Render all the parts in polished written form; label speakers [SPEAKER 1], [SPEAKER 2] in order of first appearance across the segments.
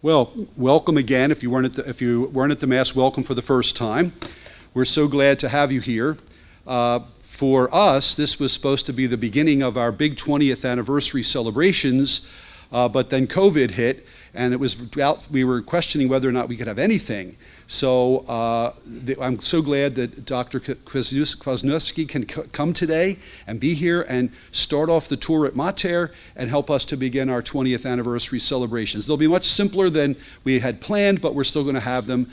[SPEAKER 1] Well, welcome again. If you weren't at the Mass, welcome for the first time. We're so glad to have you here. For us, this was supposed to be the beginning of our big 20th anniversary celebrations, but then COVID hit, and we were questioning whether or not we could have anything. So I'm so glad that Dr. Kwasniewski can come today and be here and start off the tour at Mater and help us to begin our 20th anniversary celebrations. They'll be much simpler than we had planned, but we're still going to have them.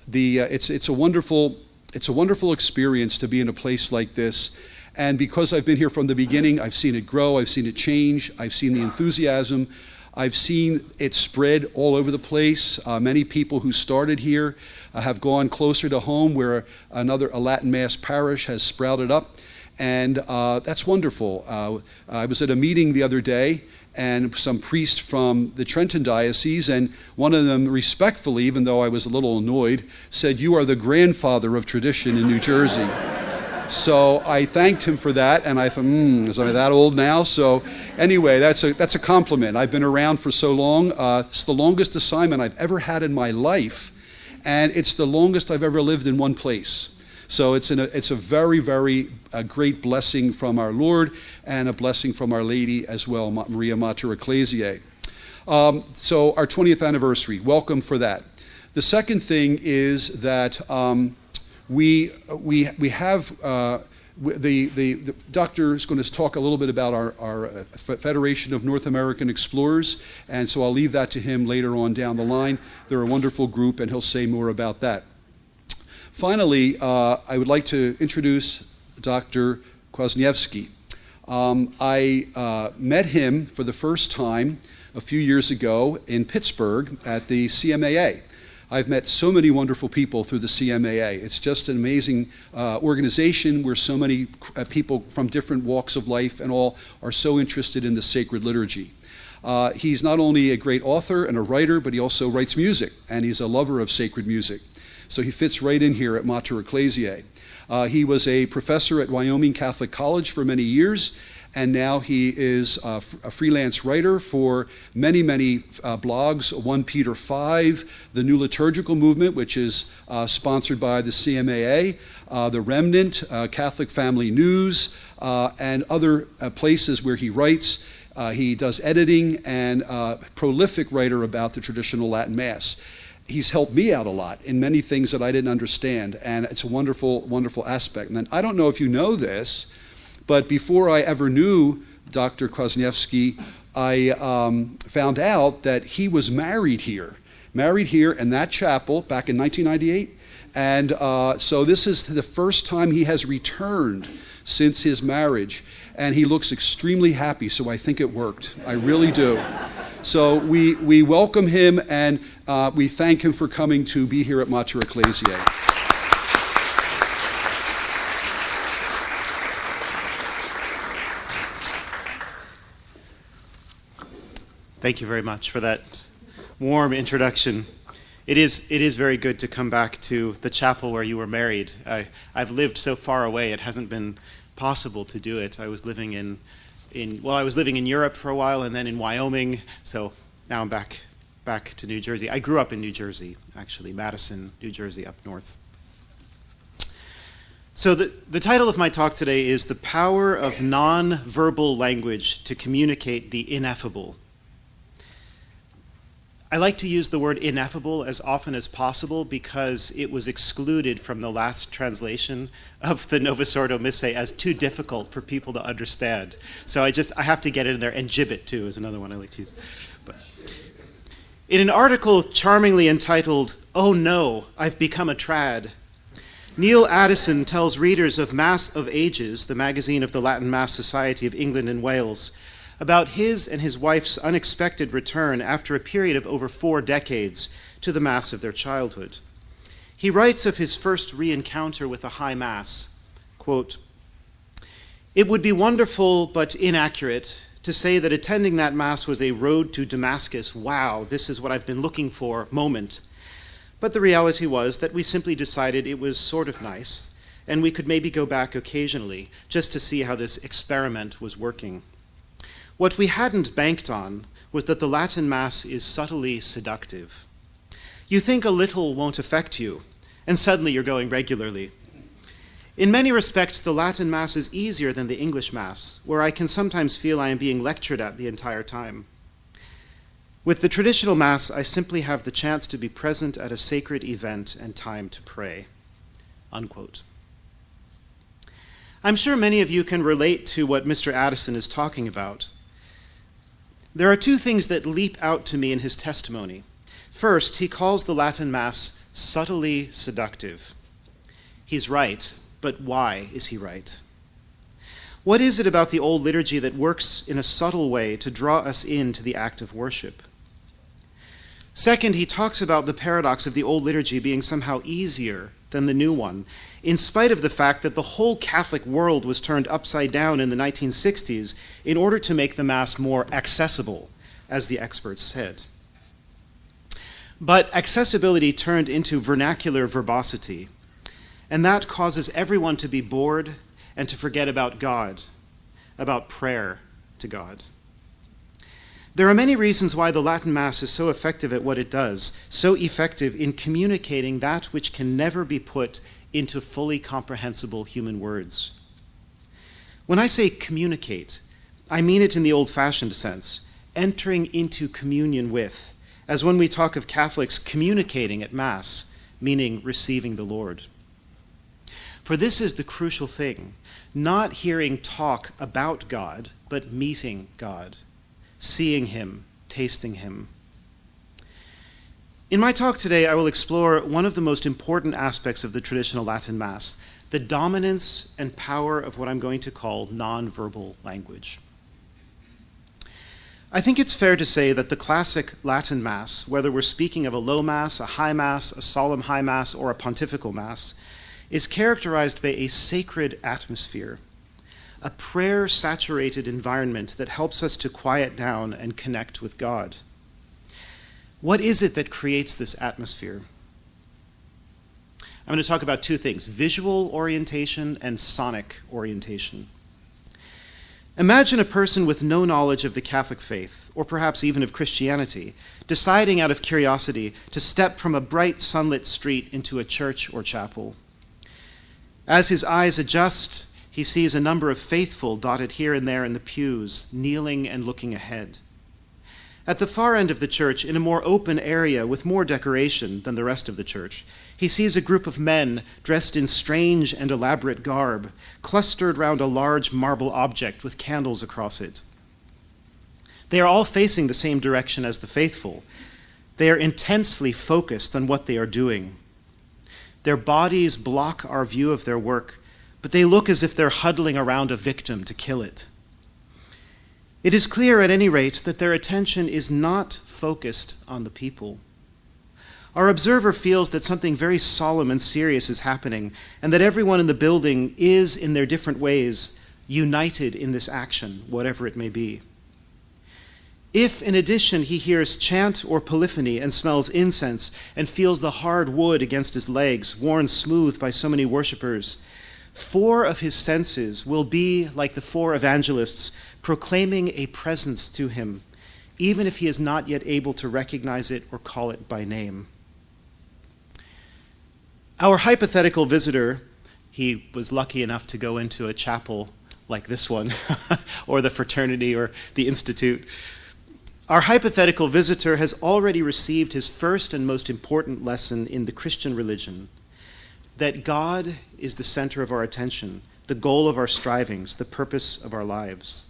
[SPEAKER 1] It's a wonderful experience to be in a place like this. And because I've been here from the beginning, I've seen it grow, I've seen it change, I've seen the enthusiasm, I've seen it spread all over the place. Many people who started here have gone closer to home, where a Latin Mass parish has sprouted up, and that's wonderful. I was at a meeting the other day, and some priest from the Trenton diocese, and one of them respectfully, even though I was a little annoyed, said, "You are the grandfather of tradition in New Jersey." So I thanked him for that, and I thought, is I that old now? So anyway, that's a compliment. I've been around for so long. It's the longest assignment I've ever had in my life, and it's the longest I've ever lived in one place. So it's a very, very great blessing from our Lord, and a blessing from Our Lady as well, Maria Mater Ecclesiae. So our 20th anniversary, welcome for that. The second thing is that we have the doctor is going to talk a little bit about our Federation of North American Explorers, and so I'll leave that to him later on down the line. They're a wonderful group, and he'll say more about that. Finally, I would like to introduce Dr. Kwasniewski. I met him for the first time a few years ago in Pittsburgh at the CMAA. I've met so many wonderful people through the CMAA. It's just an amazing organization where so many people from different walks of life and all are so interested in the sacred liturgy. He's not only a great author and a writer, but he also writes music, and he's a lover of sacred music. So he fits right in here at Mater Ecclesiae. He was a professor at Wyoming Catholic College for many years, and now he is a freelance writer for many, many blogs. 1 Peter 5, the New Liturgical Movement, which is sponsored by the CMAA, the Remnant, Catholic Family News, and other places where he writes. He does editing, and prolific writer about the traditional Latin Mass. He's helped me out a lot in many things that I didn't understand, and it's a wonderful, wonderful aspect. And then, I don't know if you know this, but before I ever knew Dr. Kwasniewski, I found out that he was married here in that chapel back in 1998. And so this is the first time he has returned since his marriage, and he looks extremely happy, so I think it worked. I really do. So we welcome him, and we thank him for coming to be here at Mater Ecclesiae.
[SPEAKER 2] Thank you very much for that warm introduction. It is very good to come back to the chapel where you were married. I've lived so far away, it hasn't been possible to do it. I was living in Europe for a while, and then in Wyoming, so now I'm back to New Jersey. I grew up in New Jersey, actually, Madison, New Jersey, up north. So the title of my talk today is The Power of Non-Verbal Language to Communicate the Ineffable. I like to use the word ineffable as often as possible because it was excluded from the last translation of the Novus Ordo Missae as too difficult for people to understand. So I have to get it in there, and gibbet too is another one I like to use. But in an article charmingly entitled, "Oh No, I've Become a Trad," Neil Addison tells readers of Mass of Ages, the magazine of the Latin Mass Society of England and Wales, about his and his wife's unexpected return after a period of over 4 decades to the Mass of their childhood. He writes of his first re-encounter with a high Mass, quote, "It would be wonderful but inaccurate to say that attending that Mass was a road to Damascus, wow, this is what I've been looking for moment. But the reality was that we simply decided it was sort of nice, and we could maybe go back occasionally just to see how this experiment was working. What we hadn't banked on was that the Latin Mass is subtly seductive. You think a little won't affect you, and suddenly you're going regularly. In many respects, the Latin Mass is easier than the English Mass, where I can sometimes feel I am being lectured at the entire time. With the traditional Mass, I simply have the chance to be present at a sacred event and time to pray." Unquote. I'm sure many of you can relate to what Mr. Addison is talking about. There are two things that leap out to me in his testimony. First, he calls the Latin Mass subtly seductive. He's right, but why is he right? What is it about the old liturgy that works in a subtle way to draw us into the act of worship? Second, he talks about the paradox of the old liturgy being somehow easier than the new one, in spite of the fact that the whole Catholic world was turned upside down in the 1960s in order to make the Mass more accessible, as the experts said. But accessibility turned into vernacular verbosity, and that causes everyone to be bored and to forget about God, about prayer to God. There are many reasons why the Latin Mass is so effective at what it does, so effective in communicating that which can never be put into fully comprehensible human words. When I say communicate, I mean it in the old-fashioned sense, entering into communion with, as when we talk of Catholics communicating at Mass, meaning receiving the Lord. For this is the crucial thing, not hearing talk about God, but meeting God, seeing him, tasting him. In my talk today, I will explore one of the most important aspects of the traditional Latin Mass, the dominance and power of what I'm going to call nonverbal language. I think it's fair to say that the classic Latin Mass, whether we're speaking of a low Mass, a high Mass, a solemn high Mass, or a pontifical Mass, is characterized by a sacred atmosphere, a prayer-saturated environment that helps us to quiet down and connect with God. What is it that creates this atmosphere? I'm going to talk about two things, visual orientation and sonic orientation. Imagine a person with no knowledge of the Catholic faith, or perhaps even of Christianity, deciding out of curiosity to step from a bright sunlit street into a church or chapel. As his eyes adjust, he sees a number of faithful dotted here and there in the pews, kneeling and looking ahead. At the far end of the church, in a more open area with more decoration than the rest of the church, he sees a group of men dressed in strange and elaborate garb, clustered round a large marble object with candles across it. They are all facing the same direction as the faithful. They are intensely focused on what they are doing. Their bodies block our view of their work, but they look as if they're huddling around a victim to kill it. It is clear, at any rate, that their attention is not focused on the people. Our observer feels that something very solemn and serious is happening, and that everyone in the building is, in their different ways, united in this action, whatever it may be. If, in addition, he hears chant or polyphony and smells incense and feels the hard wood against his legs, worn smooth by so many worshippers, 4 of his senses will be, like the 4 evangelists, proclaiming a presence to him, even if he is not yet able to recognize it or call it by name. Our hypothetical visitor, he was lucky enough to go into a chapel like this one, or the fraternity or the institute. Our hypothetical visitor has already received his first and most important lesson in the Christian religion, that God is the center of our attention, the goal of our strivings, the purpose of our lives.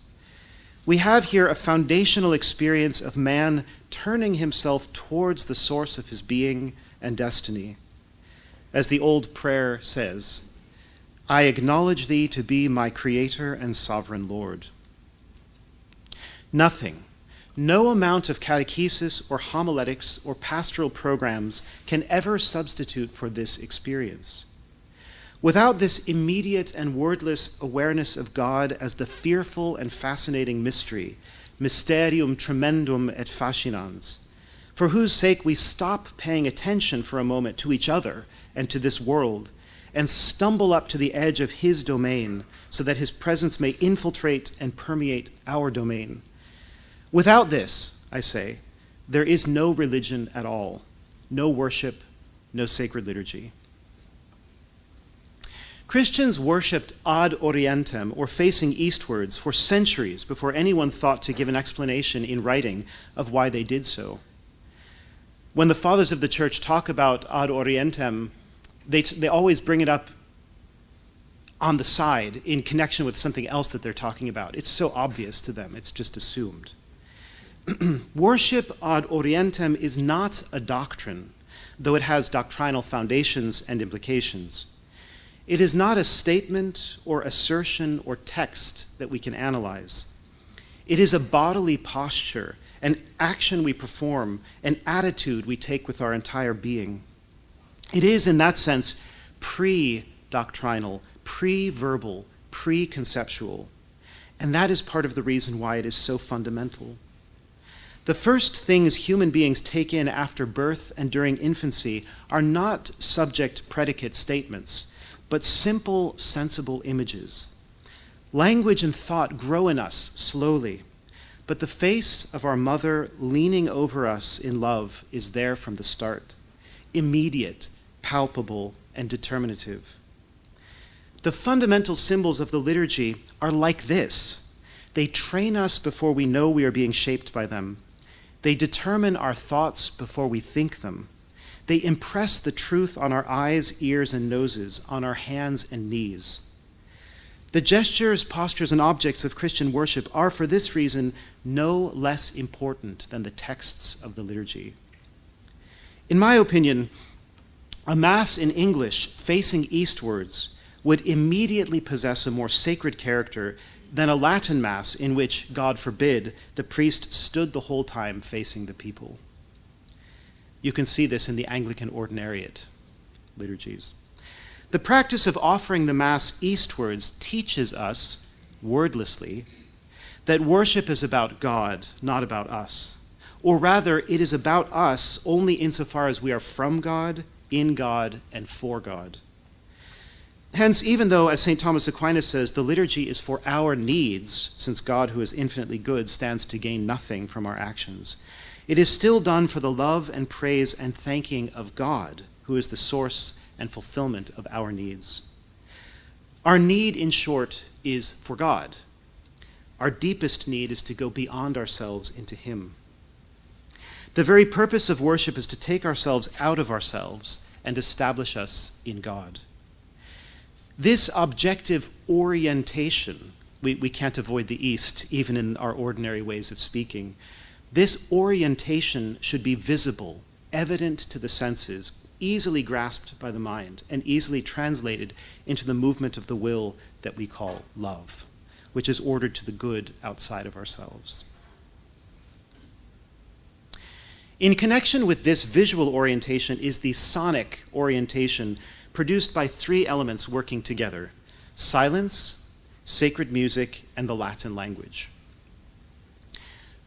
[SPEAKER 2] We have here a foundational experience of man turning himself towards the source of his being and destiny. As the old prayer says, "I acknowledge thee to be my creator and sovereign Lord." Nothing, no amount of catechesis or homiletics or pastoral programs can ever substitute for this experience. Without this immediate and wordless awareness of God as the fearful and fascinating mystery, mysterium tremendum et fascinans, for whose sake we stop paying attention for a moment to each other and to this world, and stumble up to the edge of his domain so that his presence may infiltrate and permeate our domain. Without this, I say, there is no religion at all, no worship, no sacred liturgy. Christians worshipped ad orientem, or facing eastwards, for centuries before anyone thought to give an explanation in writing of why they did so. When the fathers of the church talk about ad orientem, they always bring it up on the side in connection with something else that they're talking about. It's so obvious to them, it's just assumed. Worship ad orientem is not a doctrine, though it has doctrinal foundations and implications. It is not a statement or assertion or text that we can analyze. It is a bodily posture, an action we perform, an attitude we take with our entire being. It is, in that sense, pre-doctrinal, pre-verbal, pre-conceptual, and that is part of the reason why it is so fundamental. The first things human beings take in after birth and during infancy are not subject-predicate statements, but simple, sensible images. Language and thought grow in us slowly, but the face of our mother leaning over us in love is there from the start, immediate, palpable, and determinative. The fundamental symbols of the liturgy are like this. They train us before we know we are being shaped by them. They determine our thoughts before we think them. They impress the truth on our eyes, ears, and noses, on our hands and knees. The gestures, postures, and objects of Christian worship are, for this reason, no less important than the texts of the liturgy. In my opinion, a Mass in English facing eastwards would immediately possess a more sacred character than a Latin Mass in which, God forbid, the priest stood the whole time facing the people. You can see this in the Anglican Ordinariate liturgies. The practice of offering the Mass eastwards teaches us, wordlessly, that worship is about God, not about us. Or rather, it is about us only insofar as we are from God, in God, and for God. Hence, even though, as St. Thomas Aquinas says, the liturgy is for our needs, since God, who is infinitely good, stands to gain nothing from our actions, it is still done for the love and praise and thanking of God, who is the source and fulfillment of our needs. Our need, in short, is for God. Our deepest need is to go beyond ourselves into Him. The very purpose of worship is to take ourselves out of ourselves and establish us in God. This objective orientation, we can't avoid the East, even in our ordinary ways of speaking. This orientation should be visible, evident to the senses, easily grasped by the mind, and easily translated into the movement of the will that we call love, which is ordered to the good outside of ourselves. In connection with this visual orientation is the sonic orientation produced by three elements working together: silence, sacred music, and the Latin language.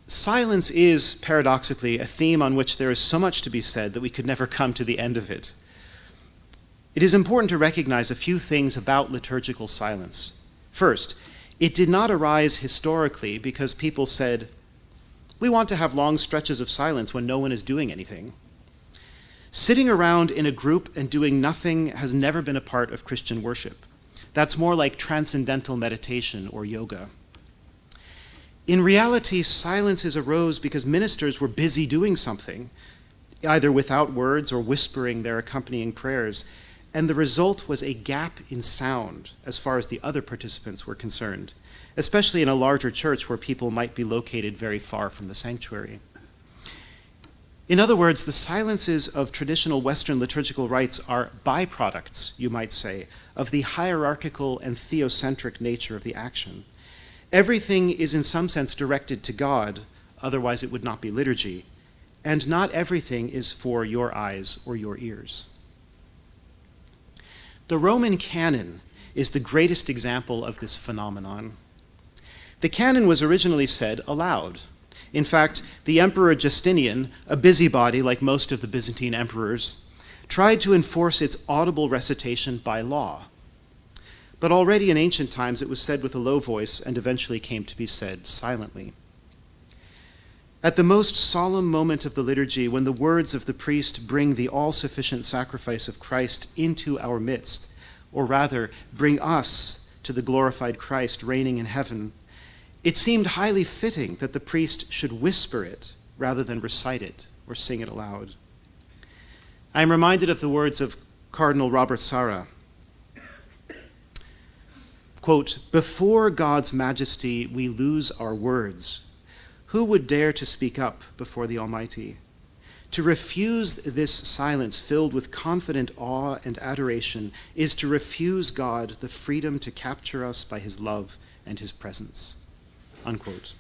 [SPEAKER 2] Silence is, paradoxically, a theme on which there is so much to be said that we could never come to the end of it. It is important to recognize a few things about liturgical silence. First, it did not arise historically because people said, we want to have long stretches of silence when no one is doing anything. Sitting around in a group and doing nothing has never been a part of Christian worship. That's more like transcendental meditation or yoga. In reality, silences arose because ministers were busy doing something, either without words or whispering their accompanying prayers, and the result was a gap in sound as far as the other participants were concerned, especially in a larger church where people might be located very far from the sanctuary. In other words, the silences of traditional Western liturgical rites are byproducts, you might say, of the hierarchical and theocentric nature of the action. Everything is in some sense directed to God, otherwise it would not be liturgy, and not everything is for your eyes or your ears. The Roman Canon is the greatest example of this phenomenon. The Canon was originally said aloud. In fact, the Emperor Justinian, a busybody like most of the Byzantine emperors, tried to enforce its audible recitation by law. But already in ancient times it was said with a low voice and eventually came to be said silently. At the most solemn moment of the liturgy, when the words of the priest bring the all-sufficient sacrifice of Christ into our midst, or rather, bring us to the glorified Christ reigning in heaven, it seemed highly fitting that the priest should whisper it rather than recite it or sing it aloud. I am reminded of the words of Cardinal Robert Sarah. Quote, "Before God's majesty we lose our words. Who would dare to speak up before the Almighty? To refuse this silence filled with confident awe and adoration is to refuse God the freedom to capture us by his love and his presence." Unquote.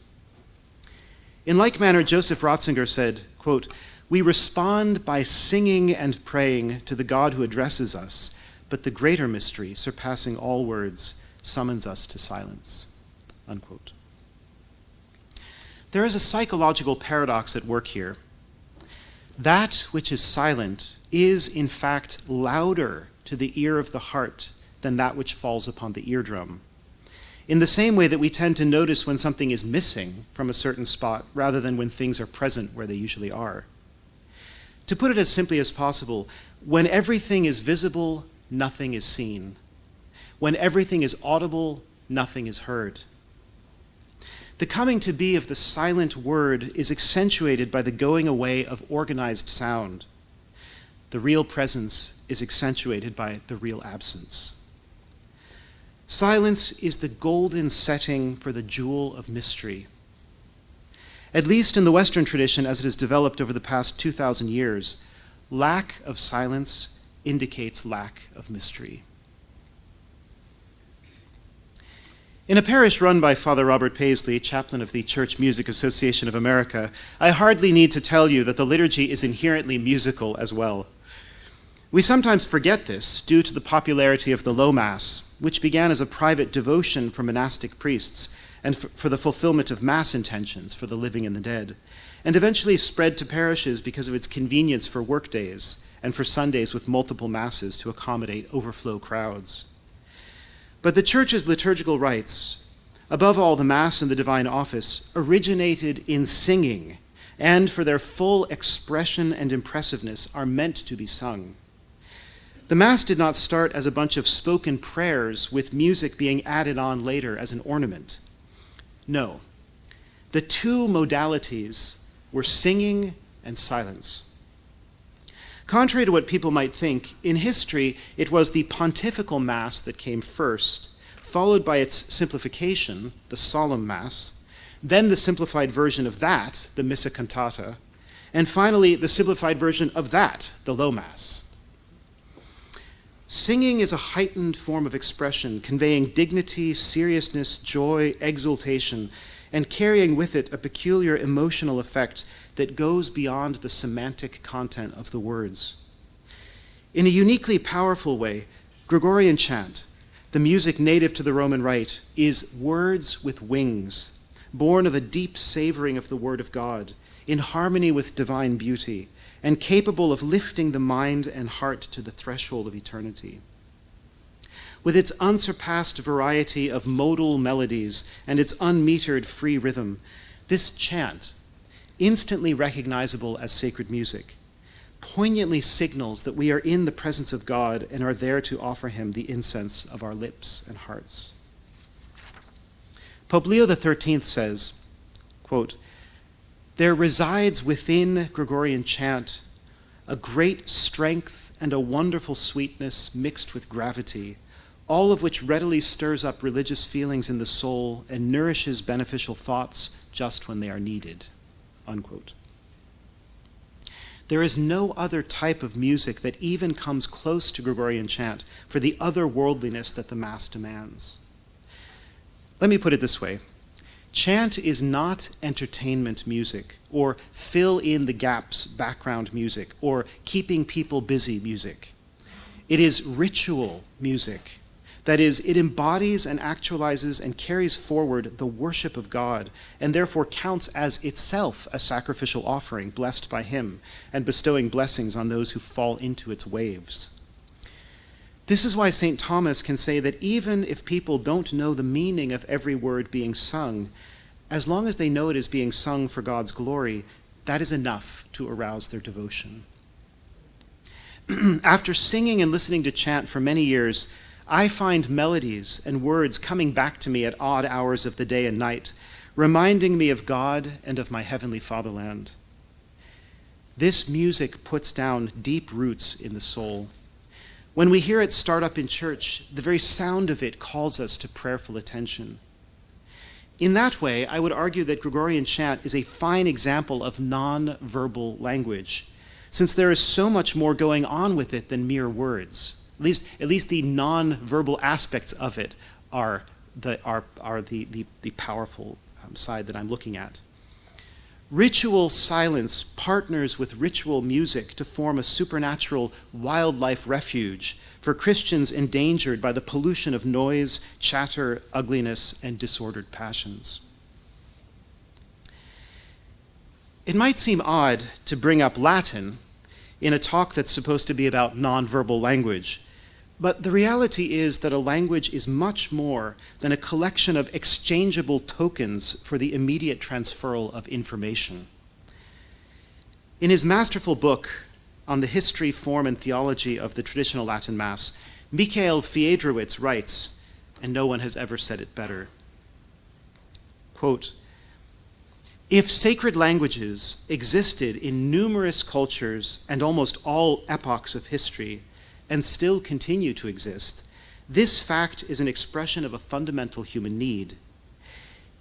[SPEAKER 2] In like manner, Joseph Ratzinger said, quote, "We respond by singing and praying to the God who addresses us, but the greater mystery, surpassing all words, summons us to silence." Unquote. There is a psychological paradox at work here. That which is silent is, in fact, louder to the ear of the heart than that which falls upon the eardrum, in the same way that we tend to notice when something is missing from a certain spot rather than when things are present where they usually are. To put it as simply as possible, when everything is visible, nothing is seen. When everything is audible, nothing is heard. The coming to be of the silent word is accentuated by the going away of organized sound. The real presence is accentuated by the real absence. Silence is the golden setting for the jewel of mystery. At least in the Western tradition as it has developed over the past 2,000 years, lack of silence indicates lack of mystery. In a parish run by Father Robert Paisley, chaplain of the Church Music Association of America, I hardly need to tell you that the liturgy is inherently musical as well. We sometimes forget this due to the popularity of the Low Mass, which began as a private devotion for monastic priests and for the fulfillment of Mass intentions for the living and the dead, and eventually spread to parishes because of its convenience for workdays and for Sundays with multiple Masses to accommodate overflow crowds. But the Church's liturgical rites, above all the Mass and the Divine Office, originated in singing, and for their full expression and impressiveness are meant to be sung. The Mass did not start as a bunch of spoken prayers with music being added on later as an ornament. No, the two modalities were singing and silence. Contrary to what people might think, in history, it was the pontifical Mass that came first, followed by its simplification, the solemn Mass, then the simplified version of that, the Missa Cantata, and finally the simplified version of that, the Low Mass. Singing is a heightened form of expression, conveying dignity, seriousness, joy, exultation, and carrying with it a peculiar emotional effect that goes beyond the semantic content of the words. In a uniquely powerful way, Gregorian chant, the music native to the Roman Rite, is words with wings, born of a deep savoring of the Word of God, in harmony with divine beauty, and capable of lifting the mind and heart to the threshold of eternity. With its unsurpassed variety of modal melodies and its unmetered free rhythm, this chant, instantly recognizable as sacred music, poignantly signals that we are in the presence of God and are there to offer him the incense of our lips and hearts. Pope Leo XIII says, quote, "There resides within Gregorian chant a great strength and a wonderful sweetness mixed with gravity, all of which readily stirs up religious feelings in the soul and nourishes beneficial thoughts just when they are needed." Unquote. There is no other type of music that even comes close to Gregorian chant for the otherworldliness that the Mass demands. Let me put it this way. Chant is not entertainment music, or fill in the gaps background music, or keeping people busy music. It is ritual music. That is, it embodies and actualizes and carries forward the worship of God, and therefore counts as itself a sacrificial offering blessed by him, and bestowing blessings on those who fall into its waves. This is why St. Thomas can say that even if people don't know the meaning of every word being sung, as long as they know it is being sung for God's glory, that is enough to arouse their devotion. After singing and listening to chant for many years, I find melodies and words coming back to me at odd hours of the day and night, reminding me of God and of my heavenly fatherland. This music puts down deep roots in the soul. When we hear it start up in church, the very sound of it calls us to prayerful attention. In that way, I would argue that Gregorian chant is a fine example of non-verbal language, since there is so much more going on with it than mere words. At least the non-verbal aspects of it are the powerful side that I'm looking at. Ritual silence partners with ritual music to form a supernatural wildlife refuge for Christians endangered by the pollution of noise, chatter, ugliness, and disordered passions. It might seem odd to bring up Latin in a talk that's supposed to be about nonverbal language, but the reality is that a language is much more than a collection of exchangeable tokens for the immediate transferal of information. In his masterful book on the history, form, and theology of the traditional Latin Mass, Mikhail Fiedrowicz writes, and no one has ever said it better, quote, "If sacred languages existed in numerous cultures and almost all epochs of history, and still continue to exist, this fact is an expression of a fundamental human need.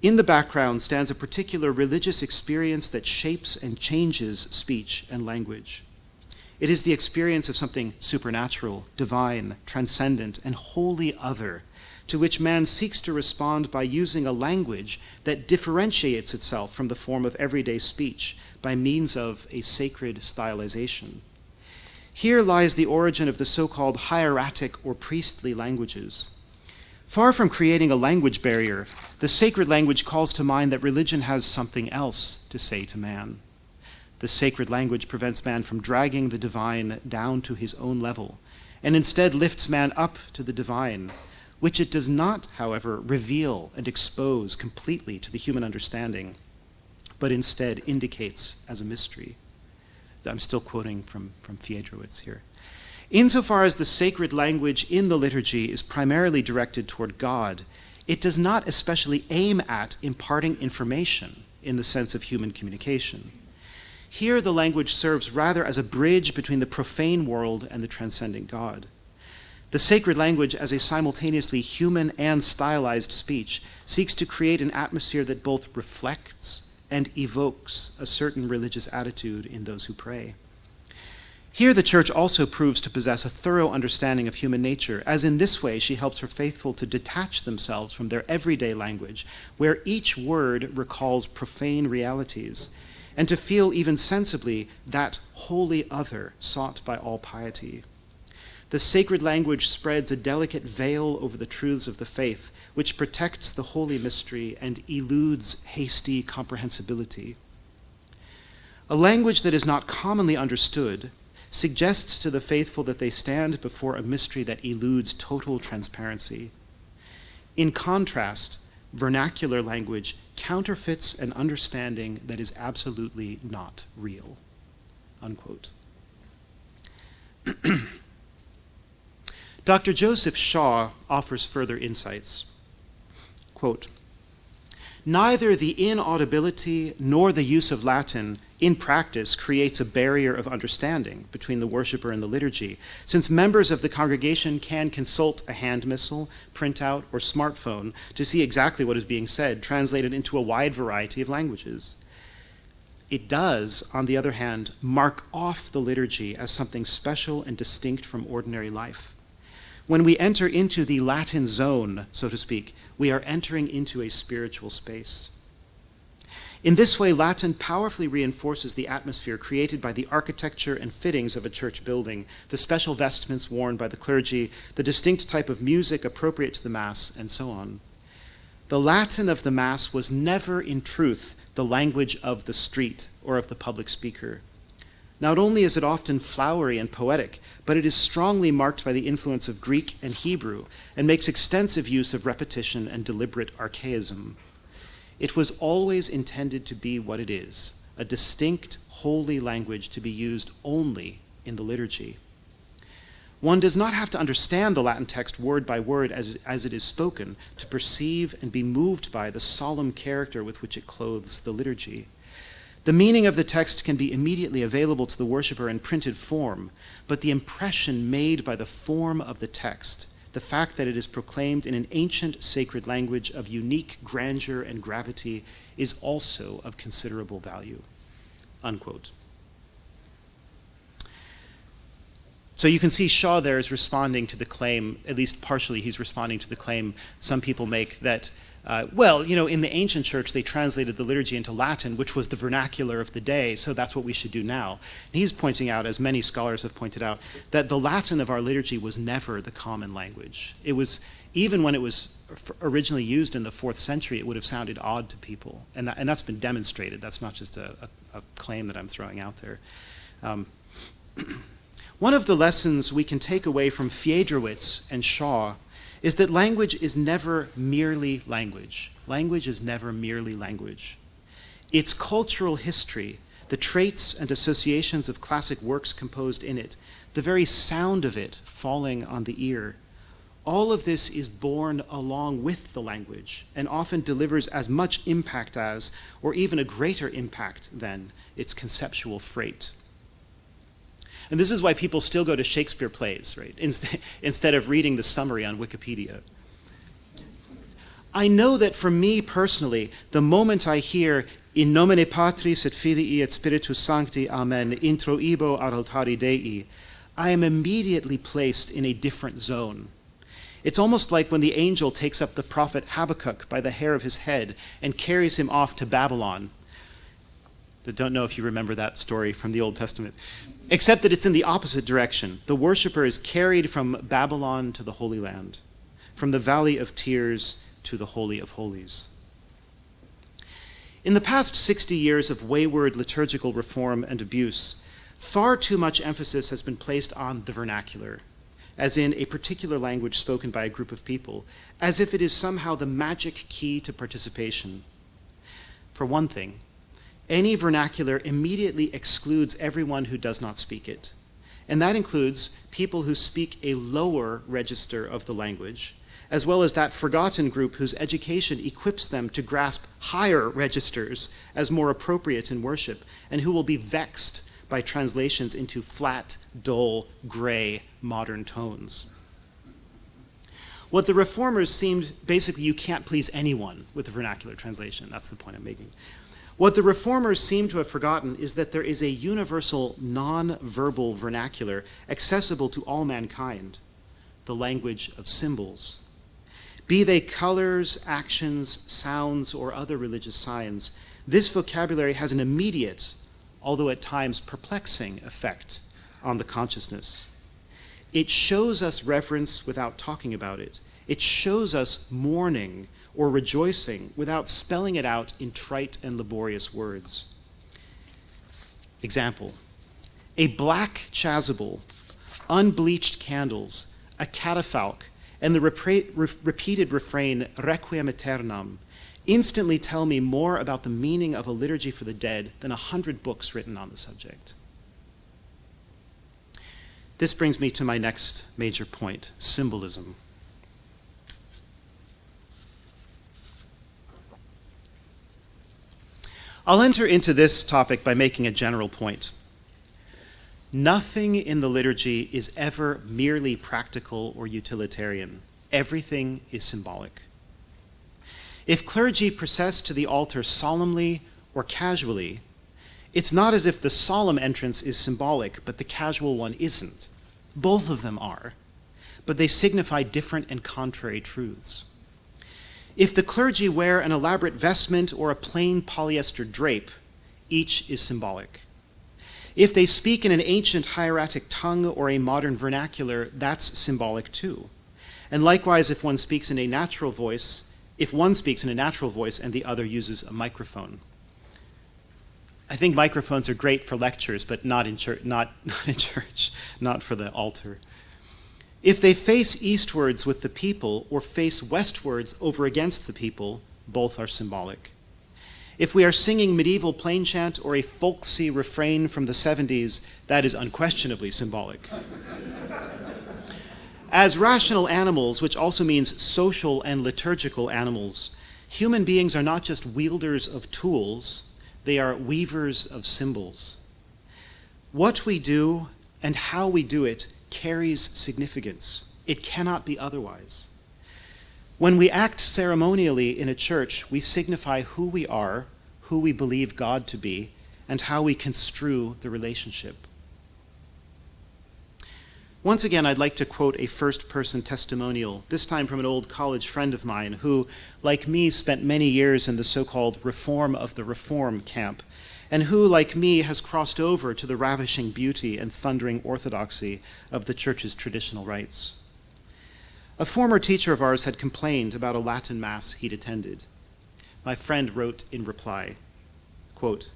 [SPEAKER 2] In the background stands a particular religious experience that shapes and changes speech and language. It is the experience of something supernatural, divine, transcendent, and wholly other, to which man seeks to respond by using a language that differentiates itself from the form of everyday speech by means of a sacred stylization. Here lies the origin of the so-called hieratic or priestly languages. Far from creating a language barrier, the sacred language calls to mind that religion has something else to say to man. The sacred language prevents man from dragging the divine down to his own level, and instead lifts man up to the divine, which it does not, however, reveal and expose completely to the human understanding, but instead indicates as a mystery." I'm still quoting from Fiedrowicz here. Insofar as the sacred language in the liturgy is primarily directed toward God, it does not especially aim at imparting information in the sense of human communication. Here the language serves rather as a bridge between the profane world and the transcendent God. The sacred language, as a simultaneously human and stylized speech, seeks to create an atmosphere that both reflects and evokes a certain religious attitude in those who pray. Here the Church also proves to possess a thorough understanding of human nature, as in this way she helps her faithful to detach themselves from their everyday language, where each word recalls profane realities, and to feel even sensibly that holy other sought by all piety. The sacred language spreads a delicate veil over the truths of the faith, which protects the holy mystery and eludes hasty comprehensibility. A language that is not commonly understood suggests to the faithful that they stand before a mystery that eludes total transparency. In contrast, vernacular language counterfeits an understanding that is absolutely not real." Unquote. Dr. Joseph Shaw offers further insights. Quote, "Neither the inaudibility nor the use of Latin in practice creates a barrier of understanding between the worshiper and the liturgy, since members of the congregation can consult a hand missal, printout, or smartphone to see exactly what is being said, translated into a wide variety of languages. It does, on the other hand, mark off the liturgy as something special and distinct from ordinary life. When we enter into the Latin zone, so to speak, we are entering into a spiritual space. In this way, Latin powerfully reinforces the atmosphere created by the architecture and fittings of a church building, the special vestments worn by the clergy, the distinct type of music appropriate to the Mass, and so on. The Latin of the Mass was never, in truth, the language of the street or of the public speaker. Not only is it often flowery and poetic, but it is strongly marked by the influence of Greek and Hebrew and makes extensive use of repetition and deliberate archaism. It was always intended to be what it is, a distinct, holy language to be used only in the liturgy. One does not have to understand the Latin text word by word as it is spoken to perceive and be moved by the solemn character with which it clothes the liturgy. The meaning of the text can be immediately available to the worshiper in printed form, but the impression made by the form of the text, the fact that it is proclaimed in an ancient sacred language of unique grandeur and gravity, is also of considerable value." Unquote. So you can see Shaw there is responding to the claim, at least partially he's responding to the claim some people make that, in the ancient church they translated the liturgy into Latin, which was the vernacular of the day, so that's what we should do now. And he's pointing out, as many scholars have pointed out, that the Latin of our liturgy was never the common language. It was, even when it was originally used in the 4th century, it would have sounded odd to people. And that's been demonstrated. That's not just a claim that I'm throwing out there. One of the lessons we can take away from Fiedrowitz and Shaw is that language is never merely language. Language is never merely language. Its cultural history, the traits and associations of classic works composed in it, the very sound of it falling on the ear, all of this is born along with the language and often delivers as much impact as, or even a greater impact than, its conceptual freight. And this is why people still go to Shakespeare plays, right? Instead of reading the summary on Wikipedia. I know that for me personally, the moment I hear "In nomine Patris et Filii et Spiritus Sancti, Amen, intro ibo ad altari Dei," I am immediately placed in a different zone. It's almost like when the angel takes up the prophet Habakkuk by the hair of his head and carries him off to Babylon. I don't know if you remember that story from the Old Testament. Except that it's in the opposite direction. The worshiper is carried from Babylon to the Holy Land, from the Valley of Tears to the Holy of Holies. In the past 60 years of wayward liturgical reform and abuse, far too much emphasis has been placed on the vernacular, as in a particular language spoken by a group of people, as if it is somehow the magic key to participation. For one thing, any vernacular immediately excludes everyone who does not speak it. And that includes people who speak a lower register of the language, as well as that forgotten group whose education equips them to grasp higher registers as more appropriate in worship, and who will be vexed by translations into flat, dull, gray, modern tones. What the reformers seemed, basically you can't please anyone with the vernacular translation. That's the point I'm making. What the reformers seem to have forgotten is that there is a universal non-verbal vernacular accessible to all mankind, the language of symbols. Be they colors, actions, sounds, or other religious signs, this vocabulary has an immediate, although at times perplexing, effect on the consciousness. It shows us reverence without talking about it. It shows us mourning or rejoicing without spelling it out in trite and laborious words. Example, a black chasuble, unbleached candles, a catafalque, and the repeated refrain, Requiem aeternam, instantly tell me more about the meaning of a liturgy for the dead than 100 books written on the subject. This brings me to my next major point, symbolism. I'll enter into this topic by making a general point. Nothing in the liturgy is ever merely practical or utilitarian. Everything is symbolic. If clergy process to the altar solemnly or casually, it's not as if the solemn entrance is symbolic, but the casual one isn't. Both of them are, but they signify different and contrary truths. If the clergy wear an elaborate vestment or a plain polyester drape, each is symbolic. If they speak in an ancient hieratic tongue or a modern vernacular, that's symbolic too. And likewise, if one speaks in a natural voice, and the other uses a microphone. I think microphones are great for lectures, but not in church, not for the altar. If they face eastwards with the people or face westwards over against the people, both are symbolic. If we are singing medieval plain chant or a folksy refrain from the 70s, that is unquestionably symbolic. As rational animals, which also means social and liturgical animals, human beings are not just wielders of tools, they are weavers of symbols. What we do and how we do it carries significance. It cannot be otherwise. When we act ceremonially in a church, we signify who we are, who we believe God to be, and how we construe the relationship. Once again, I'd like to quote a first-person testimonial, this time from an old college friend of mine who, like me, spent many years in the so-called Reform of the Reform camp, and who, like me, has crossed over to the ravishing beauty and thundering orthodoxy of the Church's traditional rites. A former teacher of ours had complained about a Latin Mass he'd attended. My friend wrote in reply, quote,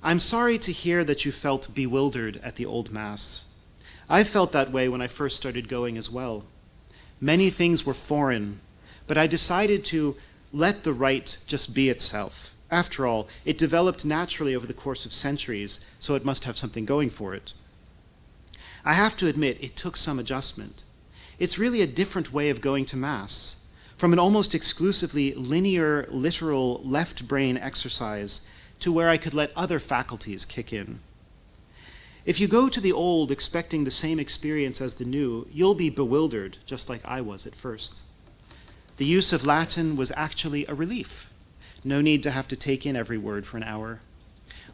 [SPEAKER 2] "I'm sorry to hear that you felt bewildered at the old Mass. I felt that way when I first started going as well. Many things were foreign, but I decided to let the rite just be itself. After all, it developed naturally over the course of centuries, so it must have something going for it. I have to admit, it took some adjustment. It's really a different way of going to Mass, from an almost exclusively linear, literal, left brain exercise to where I could let other faculties kick in. If you go to the old expecting the same experience as the new, you'll be bewildered, just like I was at first. The use of Latin was actually a relief. No need to have to take in every word for an hour.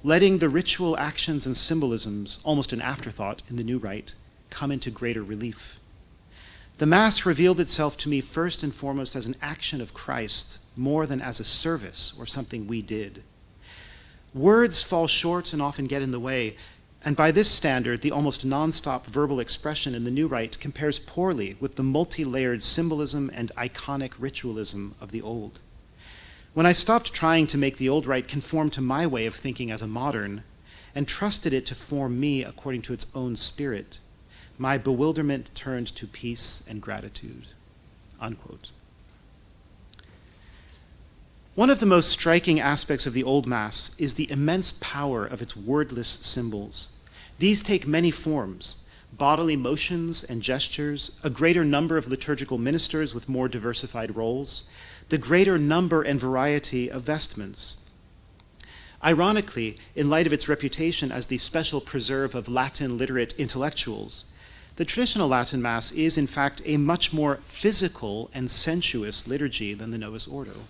[SPEAKER 2] Letting the ritual actions and symbolisms, almost an afterthought in the new rite, come into greater relief. The Mass revealed itself to me first and foremost as an action of Christ, more than as a service or something we did. Words fall short and often get in the way, and by this standard, the almost nonstop verbal expression in the new rite compares poorly with the multi-layered symbolism and iconic ritualism of the old. When I stopped trying to make the old rite conform to my way of thinking as a modern, and trusted it to form me according to its own spirit, my bewilderment turned to peace and gratitude." Unquote. One of the most striking aspects of the Old Mass is the immense power of its wordless symbols. These take many forms: bodily motions and gestures, a greater number of liturgical ministers with more diversified roles, the greater number and variety of vestments. Ironically, in light of its reputation as the special preserve of Latin literate intellectuals, the traditional Latin Mass is, in fact, a much more physical and sensuous liturgy than the Novus Ordo.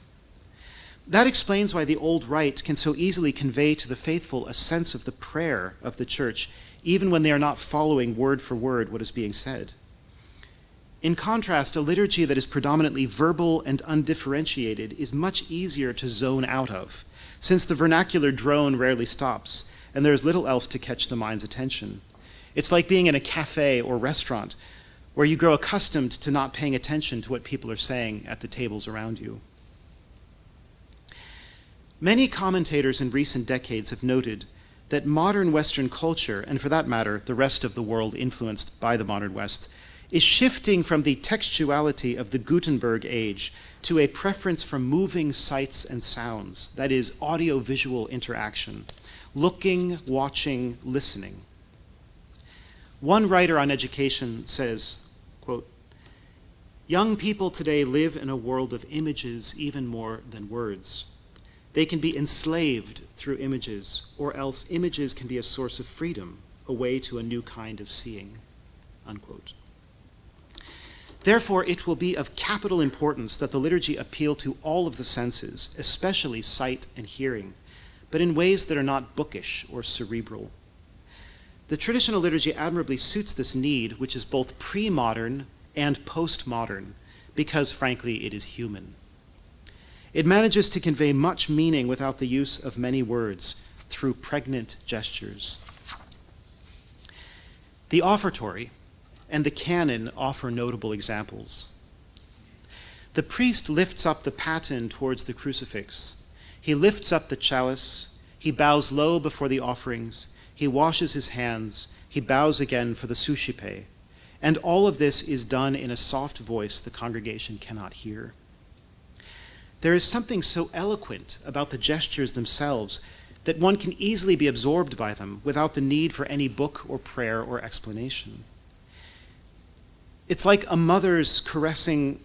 [SPEAKER 2] That explains why the old rite can so easily convey to the faithful a sense of the prayer of the Church, even when they are not following word for word what is being said. In contrast, a liturgy that is predominantly verbal and undifferentiated is much easier to zone out of, since the vernacular drone rarely stops, and there is little else to catch the mind's attention. It's like being in a cafe or restaurant, where you grow accustomed to not paying attention to what people are saying at the tables around you. Many commentators in recent decades have noted that modern Western culture, and for that matter, the rest of the world influenced by the modern West, is shifting from the textuality of the Gutenberg age to a preference for moving sights and sounds, that is, audio-visual interaction, looking, watching, listening. One writer on education says, quote, "Young people today live in a world of images even more than words. They can be enslaved through images, or else images can be a source of freedom, a way to a new kind of seeing." Unquote. Therefore, it will be of capital importance that the liturgy appeal to all of the senses, especially sight and hearing, but in ways that are not bookish or cerebral. The traditional liturgy admirably suits this need, which is both pre-modern and post-modern, because, frankly, it is human. It manages to convey much meaning without the use of many words, through pregnant gestures. The offertory and the canon offer notable examples. The priest lifts up the paten towards the crucifix. He lifts up the chalice. He bows low before the offerings. He washes his hands. He bows again for the suscipe. And all of this is done in a soft voice the congregation cannot hear. There is something so eloquent about the gestures themselves that one can easily be absorbed by them without the need for any book or prayer or explanation. It's like a mother's calming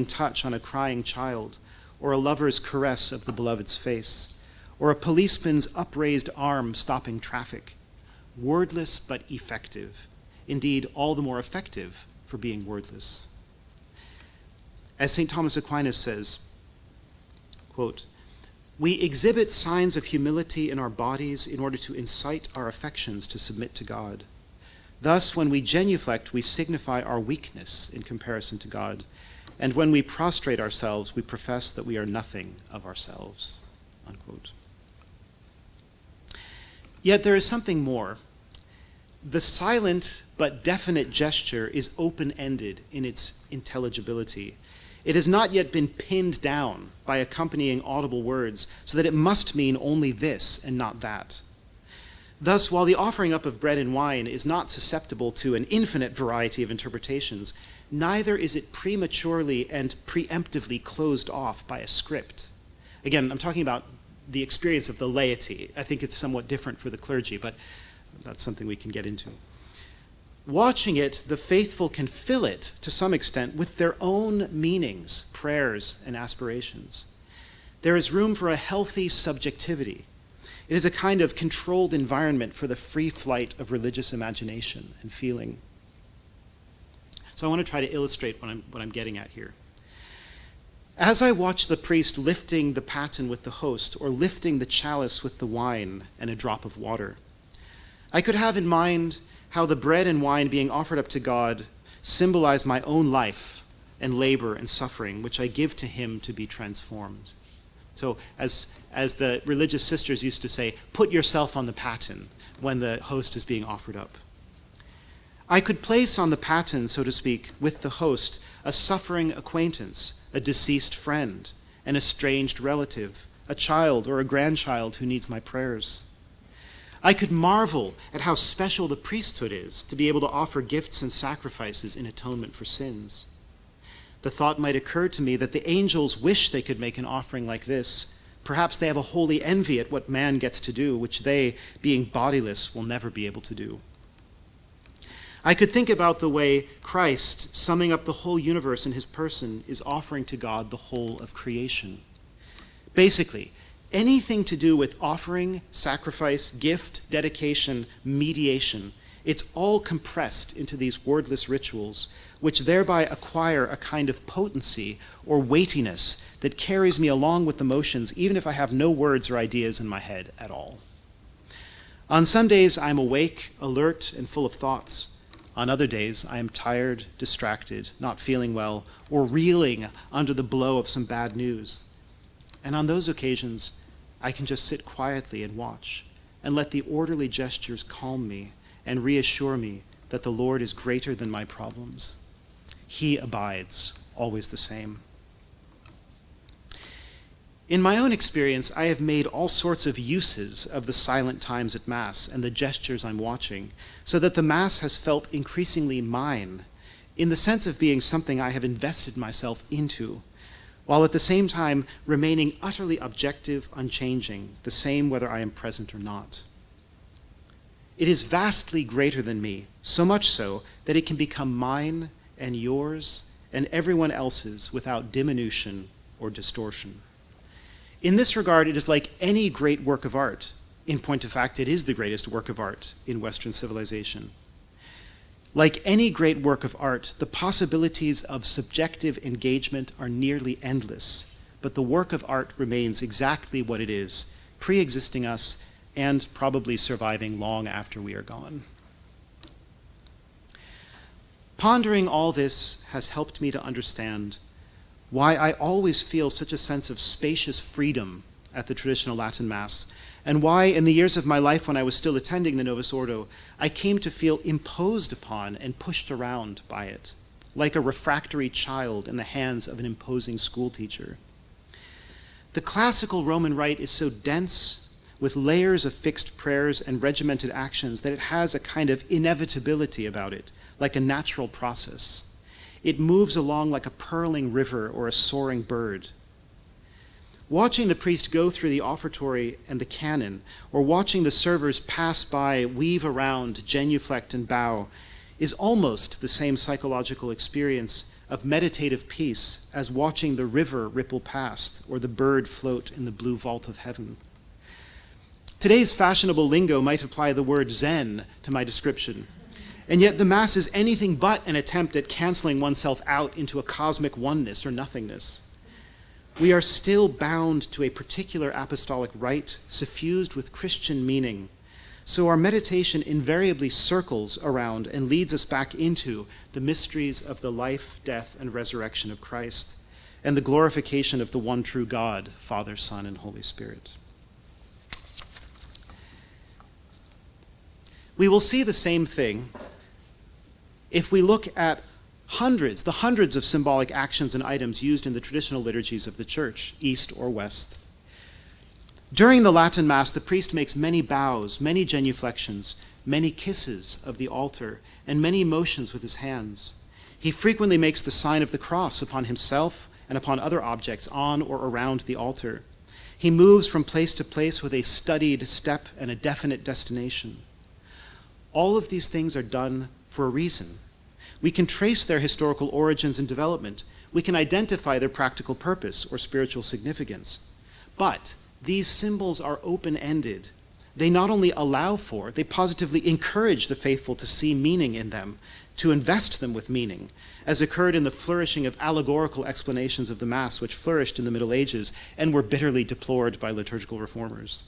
[SPEAKER 2] touch on a crying child, or a lover's caress of the beloved's face, or a policeman's upraised arm stopping traffic. Wordless but effective. Indeed, all the more effective for being wordless. As St. Thomas Aquinas says, quote, "We exhibit signs of humility in our bodies in order to incite our affections to submit to God. Thus, when we genuflect, we signify our weakness in comparison to God, and when we prostrate ourselves, we profess that we are nothing of ourselves." Unquote. Yet there is something more. The silent but definite gesture is open-ended in its intelligibility. It has not yet been pinned down by accompanying audible words so that it must mean only this and not that. Thus, while the offering up of bread and wine is not susceptible to an infinite variety of interpretations, neither is it prematurely and preemptively closed off by a script. Again, I'm talking about the experience of the laity. I think it's somewhat different for the clergy, but that's something we can get into. Watching it, the faithful can fill it, to some extent, with their own meanings, prayers, and aspirations. There is room for a healthy subjectivity. It is a kind of controlled environment for the free flight of religious imagination and feeling. So I want to try to illustrate what I'm getting at here. As I watch the priest lifting the paten with the host, or lifting the chalice with the wine and a drop of water, I could have in mind how the bread and wine being offered up to God symbolize my own life and labor and suffering, which I give to him to be transformed. So as the religious sisters used to say, put yourself on the paten when the host is being offered up. I could place on the paten, so to speak, with the host, a suffering acquaintance, a deceased friend, an estranged relative, a child or a grandchild who needs my prayers. I could marvel at how special the priesthood is to be able to offer gifts and sacrifices in atonement for sins. The thought might occur to me that the angels wish they could make an offering like this. Perhaps they have a holy envy at what man gets to do, which they, being bodiless, will never be able to do. I could think about the way Christ, summing up the whole universe in his person, is offering to God the whole of creation. Basically, anything to do with offering, sacrifice, gift, dedication, mediation, it's all compressed into these wordless rituals, which thereby acquire a kind of potency or weightiness that carries me along with the motions, even if I have no words or ideas in my head at all. On some days, I am awake, alert, and full of thoughts. On other days, I am tired, distracted, not feeling well, or reeling under the blow of some bad news. And on those occasions, I can just sit quietly and watch, and let the orderly gestures calm me and reassure me that the Lord is greater than my problems. He abides, always the same. In my own experience, I have made all sorts of uses of the silent times at Mass and the gestures I'm watching, so that the Mass has felt increasingly mine, in the sense of being something I have invested myself into, while at the same time remaining utterly objective, unchanging, the same whether I am present or not. It is vastly greater than me, so much so that it can become mine and yours and everyone else's without diminution or distortion. In this regard, it is like any great work of art. In point of fact, it is the greatest work of art in Western civilization. Like any great work of art, the possibilities of subjective engagement are nearly endless, but the work of art remains exactly what it is, pre-existing us and probably surviving long after we are gone. Pondering all this has helped me to understand why I always feel such a sense of spacious freedom at the traditional Latin Mass, and why in the years of my life when I was still attending the Novus Ordo, I came to feel imposed upon and pushed around by it, like a refractory child in the hands of an imposing schoolteacher. The classical Roman rite is so dense with layers of fixed prayers and regimented actions that it has a kind of inevitability about it, like a natural process. It moves along like a purling river or a soaring bird. Watching the priest go through the offertory and the canon, or watching the servers pass by, weave around, genuflect, and bow, is almost the same psychological experience of meditative peace as watching the river ripple past or the bird float in the blue vault of heaven. Today's fashionable lingo might apply the word Zen to my description, and yet the Mass is anything but an attempt at canceling oneself out into a cosmic oneness or nothingness. We are still bound to a particular apostolic rite suffused with Christian meaning, so our meditation invariably circles around and leads us back into the mysteries of the life, death, and resurrection of Christ, and the glorification of the one true God, Father, Son, and Holy Spirit. We will see the same thing if we look at the hundreds of symbolic actions and items used in the traditional liturgies of the Church, East or West. During the Latin Mass, the priest makes many bows, many genuflections, many kisses of the altar, and many motions with his hands. He frequently makes the sign of the cross upon himself and upon other objects on or around the altar. He moves from place to place with a studied step and a definite destination. All of these things are done for a reason. We can trace their historical origins and development. We can identify their practical purpose or spiritual significance. But these symbols are open-ended. They not only allow for, they positively encourage the faithful to see meaning in them, to invest them with meaning, as occurred in the flourishing of allegorical explanations of the Mass, which flourished in the Middle Ages and were bitterly deplored by liturgical reformers.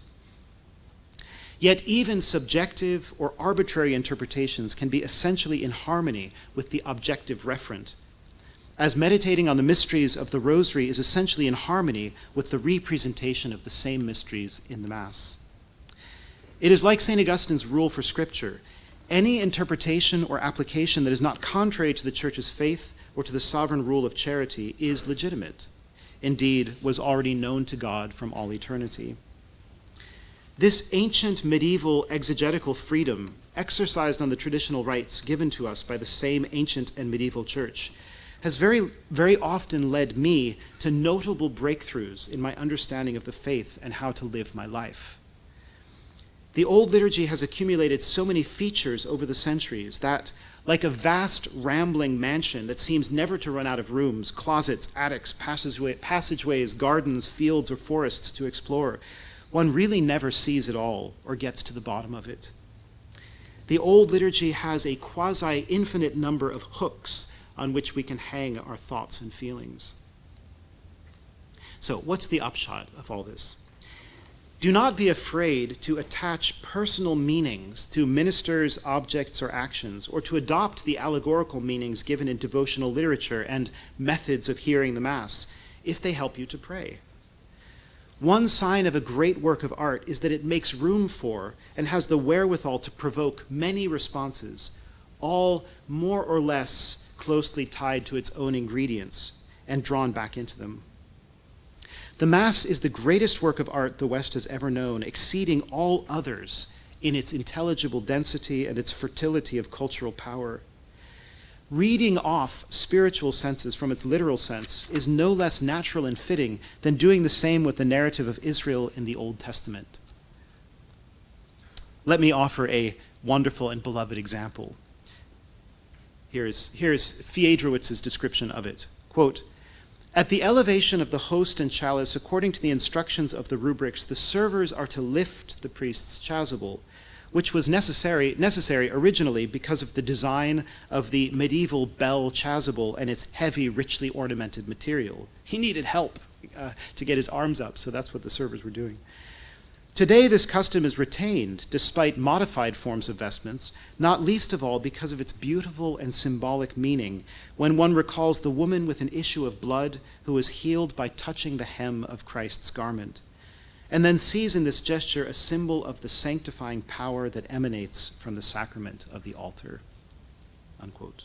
[SPEAKER 2] Yet even subjective or arbitrary interpretations can be essentially in harmony with the objective referent, as meditating on the mysteries of the Rosary is essentially in harmony with the representation of the same mysteries in the Mass. It is like St. Augustine's rule for Scripture. Any interpretation or application that is not contrary to the Church's faith or to the sovereign rule of charity is legitimate, indeed, was already known to God from all eternity. This ancient medieval exegetical freedom, exercised on the traditional rites given to us by the same ancient and medieval Church, has very, very often led me to notable breakthroughs in my understanding of the faith and how to live my life. The Old Liturgy has accumulated so many features over the centuries that, like a vast rambling mansion that seems never to run out of rooms, closets, attics, passageways, gardens, fields, or forests to explore, one really never sees it all or gets to the bottom of it. The Old Liturgy has a quasi-infinite number of hooks on which we can hang our thoughts and feelings. So, what's the upshot of all this? Do not be afraid to attach personal meanings to ministers, objects, or actions, or to adopt the allegorical meanings given in devotional literature and methods of hearing the Mass, if they help you to pray. One sign of a great work of art is that it makes room for and has the wherewithal to provoke many responses, all more or less closely tied to its own ingredients and drawn back into them. The Mass is the greatest work of art the West has ever known, exceeding all others in its intelligible density and its fertility of cultural power. Reading off spiritual senses from its literal sense is no less natural and fitting than doing the same with the narrative of Israel in the Old Testament. Let me offer a wonderful and beloved example. Here's Fiedrowitz's description of it. Quote, "At the elevation of the host and chalice, according to the instructions of the rubrics, the servers are to lift the priest's chasuble, which was necessary originally because of the design of the medieval bell chasuble and its heavy, richly ornamented material. He needed help to get his arms up, so that's what the servers were doing. Today, this custom is retained despite modified forms of vestments, not least of all because of its beautiful and symbolic meaning when one recalls the woman with an issue of blood who was healed by touching the hem of Christ's garment, and then sees in this gesture a symbol of the sanctifying power that emanates from the sacrament of the altar." Unquote.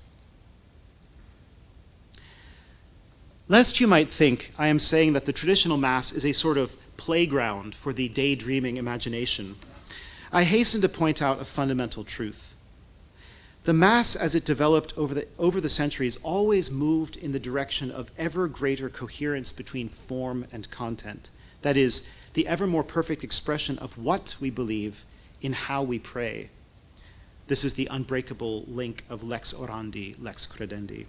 [SPEAKER 2] Lest you might think I am saying that the traditional Mass is a sort of playground for the daydreaming imagination, I hasten to point out a fundamental truth. The Mass, as it developed over the centuries, always moved in the direction of ever greater coherence between form and content. That is, the ever more perfect expression of what we believe in how we pray. This is the unbreakable link of lex orandi, lex credendi.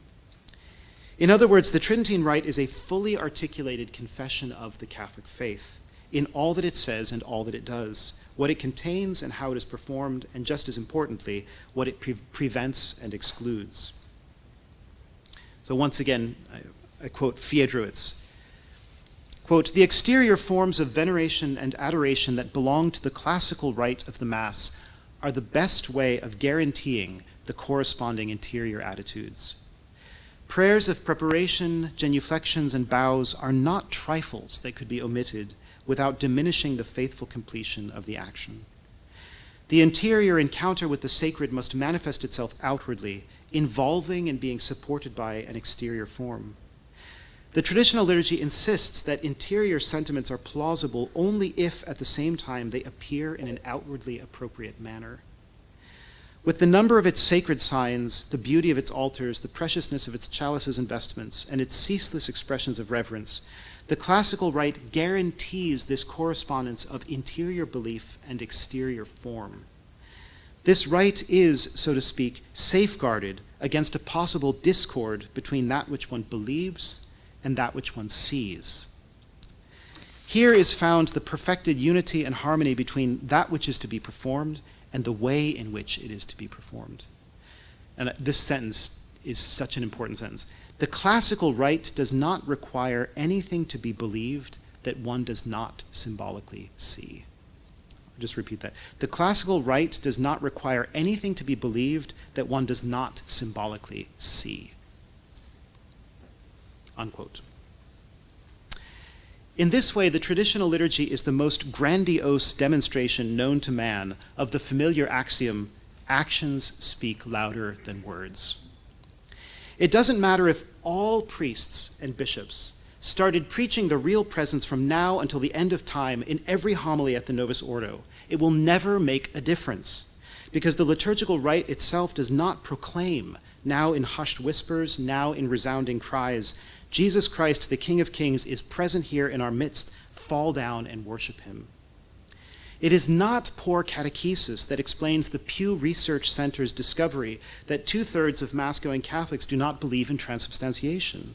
[SPEAKER 2] In other words, the Tridentine Rite is a fully articulated confession of the Catholic faith in all that it says and all that it does, what it contains and how it is performed, and just as importantly, what it prevents and excludes. So once again, I quote Fiedrowitz, quote, "The exterior forms of veneration and adoration that belong to the classical rite of the Mass are the best way of guaranteeing the corresponding interior attitudes. Prayers of preparation, genuflections, and bows are not trifles that could be omitted without diminishing the faithful completion of the action. The interior encounter with the sacred must manifest itself outwardly, involving and being supported by an exterior form. The traditional liturgy insists that interior sentiments are plausible only if, at the same time, they appear in an outwardly appropriate manner. With the number of its sacred signs, the beauty of its altars, the preciousness of its chalices and vestments, and its ceaseless expressions of reverence, the classical rite guarantees this correspondence of interior belief and exterior form. This rite is, so to speak, safeguarded against a possible discord between that which one believes and that which one sees. Here is found the perfected unity and harmony between that which is to be performed and the way in which it is to be performed." And this sentence is such an important sentence. The classical rite does not require anything to be believed that one does not symbolically see. I'll just repeat that. The classical rite does not require anything to be believed that one does not symbolically see. Unquote. In this way, the traditional liturgy is the most grandiose demonstration known to man of the familiar axiom, actions speak louder than words. It doesn't matter if all priests and bishops started preaching the real presence from now until the end of time in every homily at the Novus Ordo. It will never make a difference, because the liturgical rite itself does not proclaim, now in hushed whispers, now in resounding cries, Jesus Christ, the King of Kings, is present here in our midst. Fall down and worship him. It is not poor catechesis that explains the Pew Research Center's discovery that 2/3 of Mass-going Catholics do not believe in transubstantiation.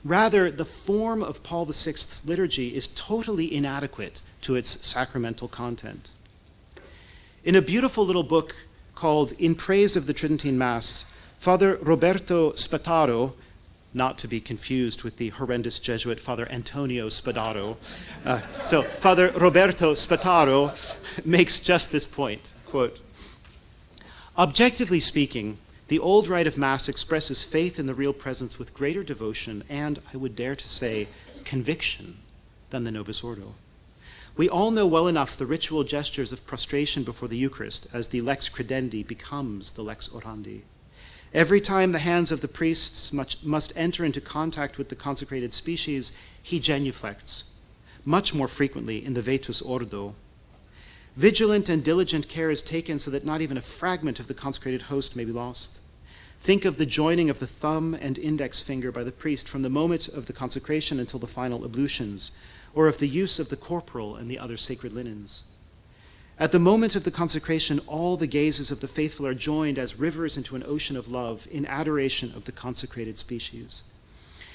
[SPEAKER 2] Rather, the form of Paul VI's liturgy is totally inadequate to its sacramental content. In a beautiful little book called In Praise of the Tridentine Mass, Father Roberto Spataro, not to be confused with the horrendous Jesuit Father Antonio Spadaro. So Father Roberto Spataro makes just this point, quote, "Objectively speaking, the old rite of Mass expresses faith in the real presence with greater devotion and, I would dare to say, conviction than the Novus Ordo. We all know well enough the ritual gestures of prostration before the Eucharist as the lex credendi becomes the lex orandi. Every time the hands of the priests must enter into contact with the consecrated species, he genuflects, much more frequently in the vetus ordo. Vigilant and diligent care is taken so that not even a fragment of the consecrated host may be lost. Think of the joining of the thumb and index finger by the priest from the moment of the consecration until the final ablutions, or of the use of the corporal and the other sacred linens. At the moment of the consecration, all the gazes of the faithful are joined as rivers into an ocean of love in adoration of the consecrated species.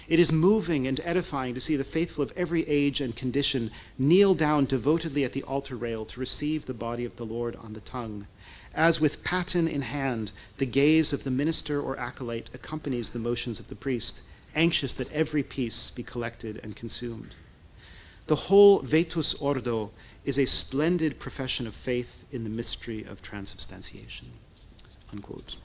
[SPEAKER 2] It is moving and edifying to see the faithful of every age and condition kneel down devotedly at the altar rail to receive the body of the Lord on the tongue, as with paten in hand, the gaze of the minister or acolyte accompanies the motions of the priest, anxious that every piece be collected and consumed. The whole vetus ordo is a splendid profession of faith in the mystery of transubstantiation." Unquote.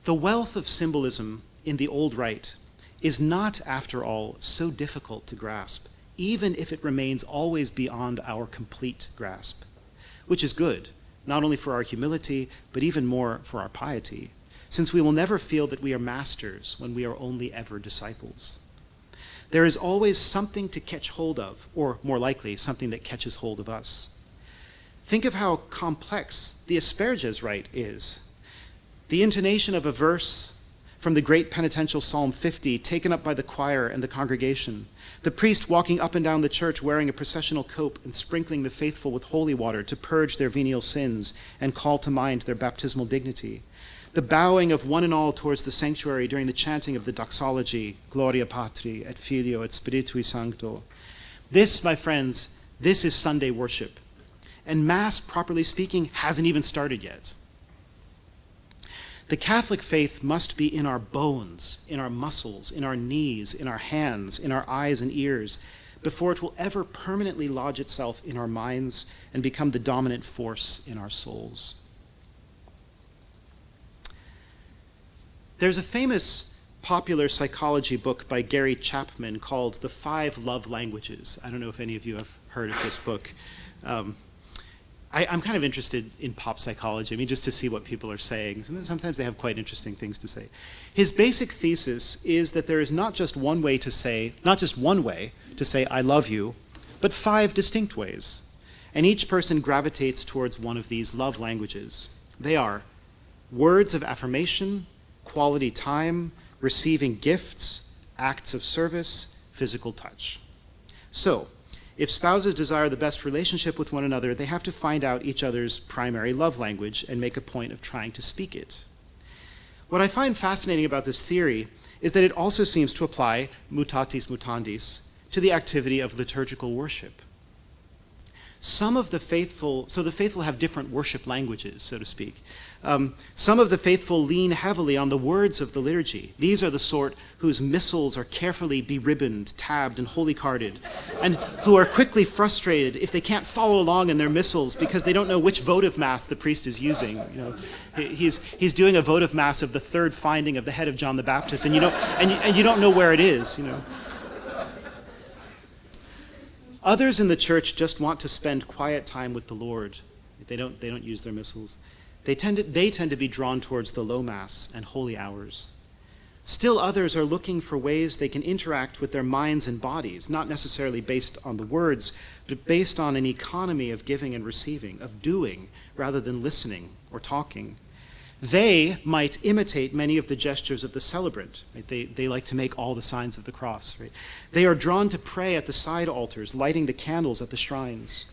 [SPEAKER 2] The wealth of symbolism in the old rite is not, after all, so difficult to grasp, even if it remains always beyond our complete grasp, which is good, not only for our humility, but even more for our piety, since we will never feel that we are masters when we are only ever disciples. There is always something to catch hold of, or more likely, something that catches hold of us. Think of how complex the Asperges rite is. The intonation of a verse from the great penitential Psalm 50, taken up by the choir and the congregation. The priest walking up and down the church wearing a processional cope and sprinkling the faithful with holy water to purge their venial sins and call to mind their baptismal dignity. The bowing of one and all towards the sanctuary during the chanting of the doxology, Gloria Patri, et Filio, et Spiritui Sancto. This, my friends, this is Sunday worship. And Mass, properly speaking, hasn't even started yet. The Catholic faith must be in our bones, in our muscles, in our knees, in our hands, in our eyes and ears, before it will ever permanently lodge itself in our minds and become the dominant force in our souls. There's a famous popular psychology book by Gary Chapman called The 5 Love Languages. I don't know if any of you have heard of this book. I'm kind of interested in pop psychology, just to see what people are saying. Sometimes they have quite interesting things to say. His basic thesis is that there is not just one way to say I love you, but 5 distinct ways. And each person gravitates towards one of these love languages. They are words of affirmation, quality time, receiving gifts, acts of service, physical touch. So, if spouses desire the best relationship with one another, they have to find out each other's primary love language and make a point of trying to speak it. What I find fascinating about this theory is that it also seems to apply, mutatis mutandis, to the activity of liturgical worship. Some of the faithful, so the faithful have different worship languages, so to speak. Some of the faithful lean heavily on the words of the liturgy. These are the sort whose missals are carefully beribboned, tabbed, and holy carded, and who are quickly frustrated if they can't follow along in their missals because they don't know which votive mass the priest is using. He's doing a votive mass of the third finding of the head of John the Baptist, and you don't know where it is. Others in the church just want to spend quiet time with the Lord. They don't use their missals. They tend to be drawn towards the low mass and holy hours. Still others are looking for ways they can interact with their minds and bodies, not necessarily based on the words, but based on an economy of giving and receiving, of doing rather than listening or talking. They might imitate many of the gestures of the celebrant. Right? They like to make all the signs of the cross. Right? They are drawn to pray at the side altars, lighting the candles at the shrines.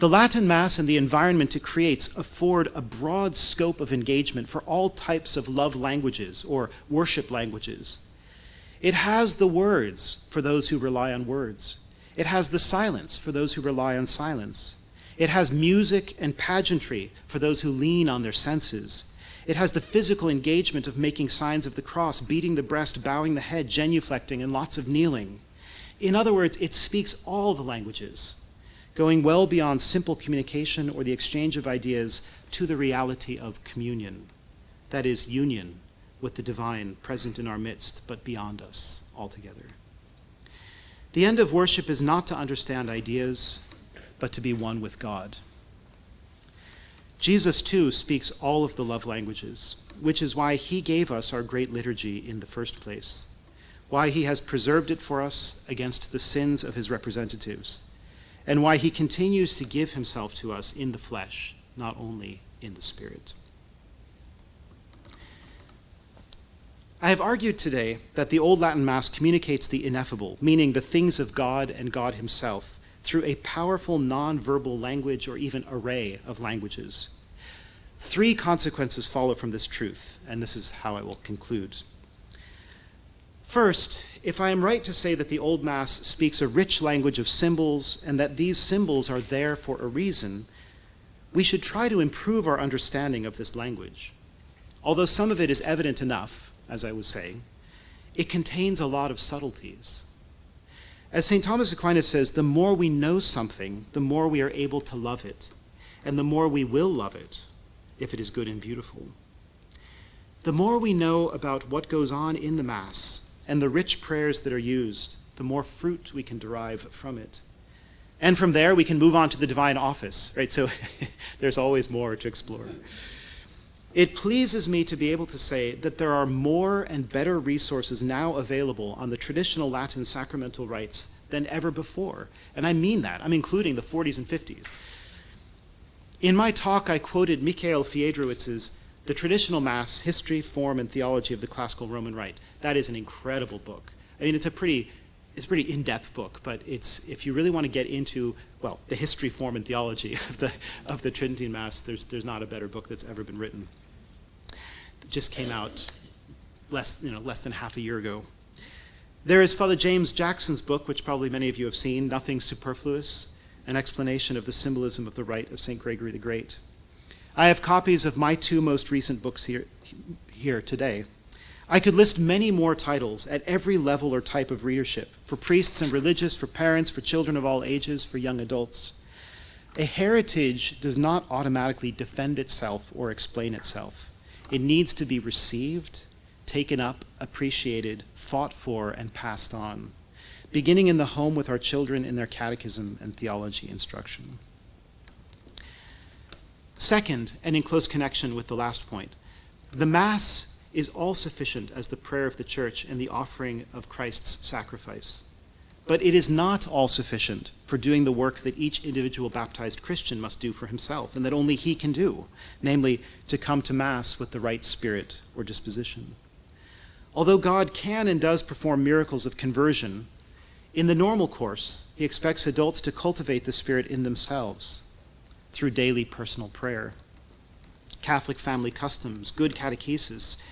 [SPEAKER 2] The Latin Mass and the environment it creates afford a broad scope of engagement for all types of love languages or worship languages. It has the words for those who rely on words. It has the silence for those who rely on silence. It has music and pageantry for those who lean on their senses. It has the physical engagement of making signs of the cross, beating the breast, bowing the head, genuflecting, and lots of kneeling. In other words, it speaks all the languages, going well beyond simple communication or the exchange of ideas to the reality of communion. That is, union with the divine present in our midst, but beyond us altogether. The end of worship is not to understand ideas, but to be one with God. Jesus, too, speaks all of the love languages, which is why he gave us our great liturgy in the first place, why he has preserved it for us against the sins of his representatives, and why he continues to give himself to us in the flesh, not only in the spirit. I have argued today that the Old Latin Mass communicates the ineffable, meaning the things of God and God himself, through a powerful non-verbal language or even array of languages. 3 consequences follow from this truth, and this is how I will conclude. First, if I am right to say that the Old Mass speaks a rich language of symbols and that these symbols are there for a reason, we should try to improve our understanding of this language. Although some of it is evident enough, as I was saying, it contains a lot of subtleties. As St. Thomas Aquinas says, the more we know something, the more we are able to love it, and the more we will love it, if it is good and beautiful. The more we know about what goes on in the Mass and the rich prayers that are used, the more fruit we can derive from it. And from there, we can move on to the divine office, right? So there's always more to explore. It pleases me to be able to say that there are more and better resources now available on the traditional Latin sacramental rites than ever before. And I mean that. I'm including the 40s and 50s. In my talk, I quoted Mikhail Fiedrowicz's The Traditional Mass, History, Form, and Theology of the Classical Roman Rite. That is an incredible book. I mean, it's a pretty in-depth book, but if you really want to get into, well, the history, form, and theology of the Tridentine Mass, there's not a better book that's ever been written. It just came out less than half a year ago. There is Father James Jackson's book, which probably many of you have seen, Nothing Superfluous, an explanation of the symbolism of the rite of St. Gregory the Great. I have copies of my two most recent books here today. I could list many more titles at every level or type of readership, for priests and religious, for parents, for children of all ages, for young adults. A heritage does not automatically defend itself or explain itself. It needs to be received, taken up, appreciated, fought for, and passed on, beginning in the home with our children in their catechism and theology instruction. Second, and in close connection with the last point, the Mass is all sufficient as the prayer of the Church and the offering of Christ's sacrifice. But it is not all sufficient for doing the work that each individual baptized Christian must do for himself, and that only he can do, namely, to come to Mass with the right spirit or disposition. Although God can and does perform miracles of conversion, in the normal course, he expects adults to cultivate the Spirit in themselves through daily personal prayer, Catholic family customs, good catechesis,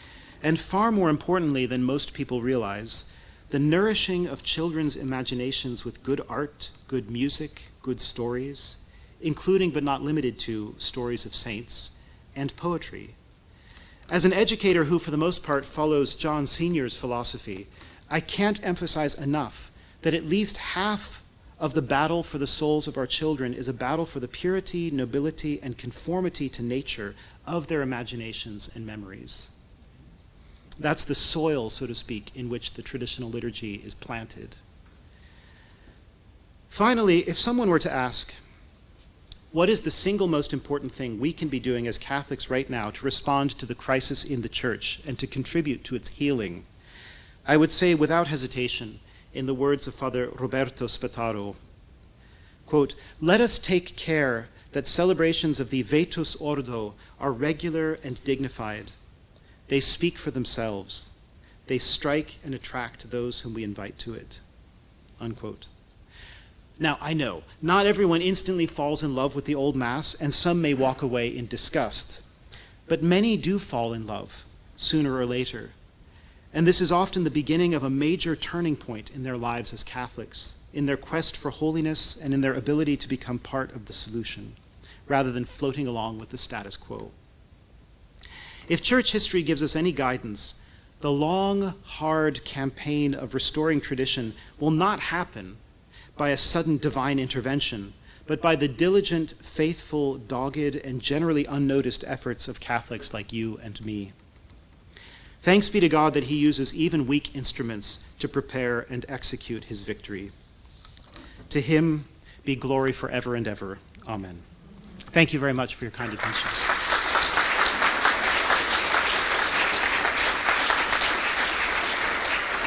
[SPEAKER 2] and far more importantly than most people realize, the nourishing of children's imaginations with good art, good music, good stories, including but not limited to stories of saints, and poetry. As an educator who, for the most part, follows John Senior's philosophy, I can't emphasize enough that at least half of the battle for the souls of our children is a battle for the purity, nobility, and conformity to nature of their imaginations and memories. That's the soil, so to speak, in which the traditional liturgy is planted. Finally, if someone were to ask, what is the single most important thing we can be doing as Catholics right now to respond to the crisis in the Church and to contribute to its healing? I would say without hesitation, in the words of Father Roberto Spataro, quote, "Let us take care that celebrations of the Vetus Ordo are regular and dignified. They speak for themselves. They strike and attract those whom we invite to it." Unquote. Now, I know, not everyone instantly falls in love with the old Mass, and some may walk away in disgust. But many do fall in love, sooner or later. And this is often the beginning of a major turning point in their lives as Catholics, in their quest for holiness and in their ability to become part of the solution, rather than floating along with the status quo. If church history gives us any guidance, the long, hard campaign of restoring tradition will not happen by a sudden divine intervention, but by the diligent, faithful, dogged, and generally unnoticed efforts of Catholics like you and me. Thanks be to God that he uses even weak instruments to prepare and execute his victory. To him be glory forever and ever. Amen. Thank you very much for your kind attention.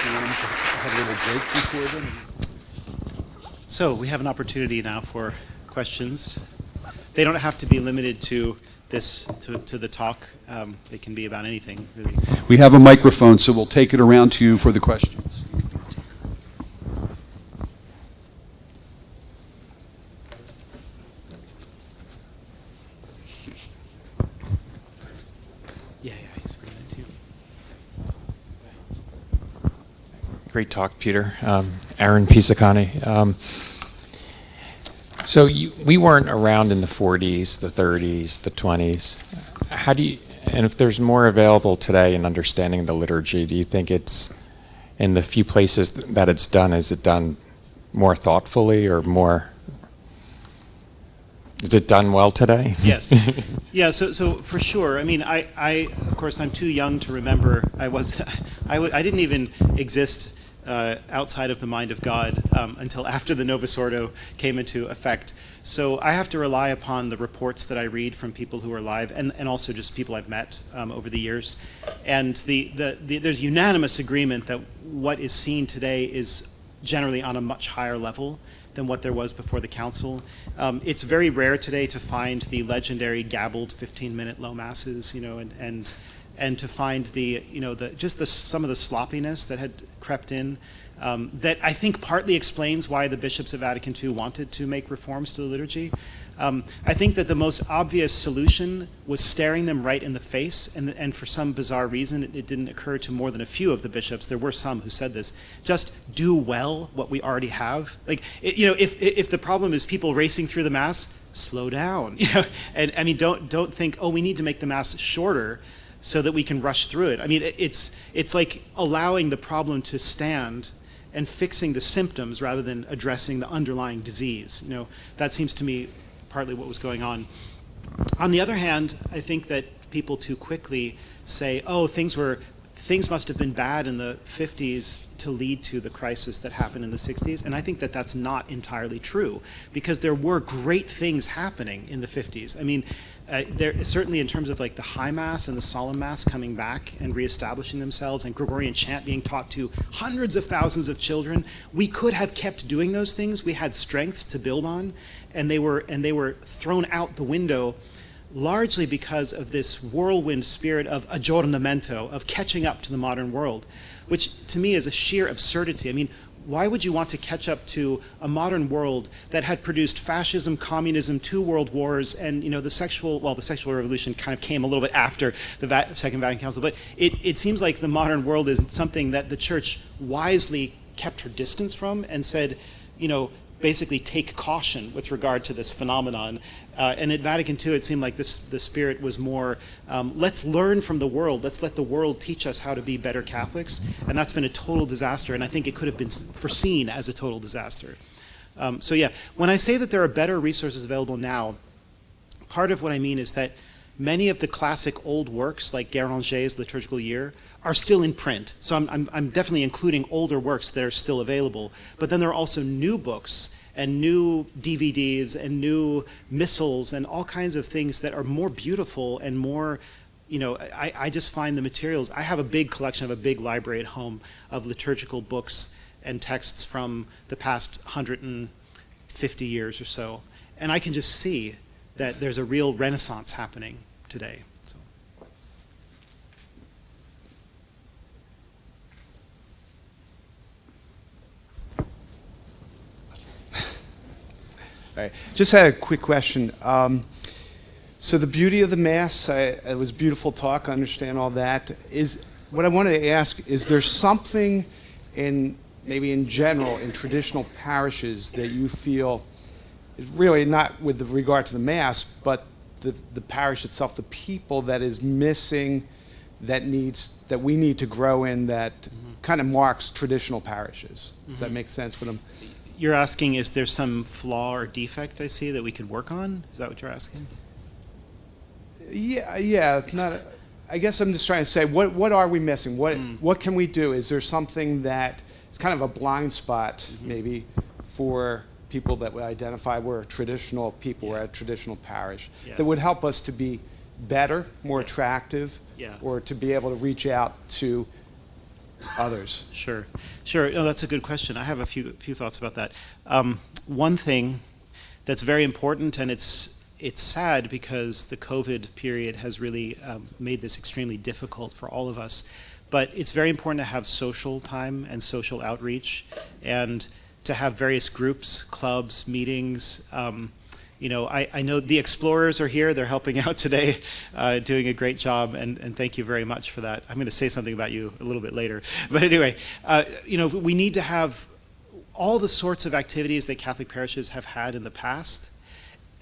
[SPEAKER 1] Do you want to have a little break before then?
[SPEAKER 2] So we have an opportunity now for questions. They don't have to be limited to the talk. They can be about anything, really.
[SPEAKER 1] We have a microphone, so we'll take it around to you for the questions.
[SPEAKER 2] Yeah, he's bringing it too.
[SPEAKER 3] Great talk, Peter. Aaron Pisacani. So we weren't around in the 40s, the 30s, the 20s. How do you, and if there's more available today in understanding the liturgy, do you think it's, in the few places that it's done, is it done more thoughtfully or more, is it done well today?
[SPEAKER 2] Yes. Yeah, so for sure. I mean, I of course, I'm too young to remember. I didn't even exist outside of the mind of God until after the Novus Ordo came into effect. So I have to rely upon the reports that I read from people who are alive, and also just people I've met over the years. And there's unanimous agreement that what is seen today is generally on a much higher level than what there was before the council. It's very rare today to find the legendary gabbled 15-minute low masses, and to find some of the sloppiness that had crept in. That I think partly explains why the bishops of Vatican II wanted to make reforms to the liturgy. I think that the most obvious solution was staring them right in the face, and for some bizarre reason, it didn't occur to more than a few of the bishops. There were some who said this: just do well what we already have. If the problem is people racing through the Mass, slow down. And I mean, don't think, oh, we need to make the Mass shorter so that we can rush through it. I mean, it's like allowing the problem to stand and fixing the symptoms rather than addressing the underlying disease. That seems to me partly what was going on. On the other hand, I think that people too quickly say, oh, things must have been bad in the 50s to lead to the crisis that happened in the 60s. And I think that that's not entirely true, because there were great things happening in the 50s. I mean, there certainly in terms of like the High Mass and the Solemn Mass coming back and reestablishing themselves, and Gregorian chant being taught to hundreds of thousands of children, we could have kept doing those things. We had strengths to build on, and they were thrown out the window largely because of this whirlwind spirit of aggiornamento, of catching up to the modern world, which to me is a sheer absurdity. I mean, why would you want to catch up to a modern world that had produced fascism, communism, 2 world wars, and the sexual revolution kind of came a little bit after the Second Vatican Council, but it seems like the modern world is something that the Church wisely kept her distance from and said, basically take caution with regard to this phenomenon. And at Vatican II, it seemed like the spirit was more, let's learn from the world. Let's let the world teach us how to be better Catholics. And that's been a total disaster. And I think it could have been foreseen as a total disaster. When I say that there are better resources available now, part of what I mean is that many of the classic old works, like Guéranger's Liturgical Year, are still in print. So I'm definitely including older works that are still available. But then there are also new books and new DVDs and new missals and all kinds of things that are more beautiful and more, I just find the materials. I have a big collection, of a big library at home of liturgical books and texts from the past 150 years or so. And I can just see that there's a real renaissance happening today. So.
[SPEAKER 4] All right. Just had a quick question. So the beauty of the Mass, it was a beautiful talk, I understand all that. What I wanted to ask, is there something maybe in general, in traditional parishes that you feel is really not with regard to the Mass, but the parish itself, the people that is missing, that we need to grow in, that kind of marks traditional parishes? Does that make sense?
[SPEAKER 2] You're asking, is there some flaw or defect I see that we could work on? Is that what you're asking?
[SPEAKER 4] Yeah. I guess I'm just trying to say, what are we missing? What can we do? Is there something that is kind of a blind spot, maybe, for people that would identify we're traditional people, we're a traditional parish, that would help us to be better, more attractive, or to be able to reach out to others?
[SPEAKER 2] Sure. No, that's a good question. I have a few thoughts about that. One thing that's very important, and it's sad because the COVID period has really made this extremely difficult for all of us, but it's very important to have social time and social outreach, and to have various groups, clubs, meetings. I know the Explorers are here. They're helping out today, doing a great job, and thank you very much for that. I'm going to say something about you a little bit later. But anyway, we need to have all the sorts of activities that Catholic parishes have had in the past.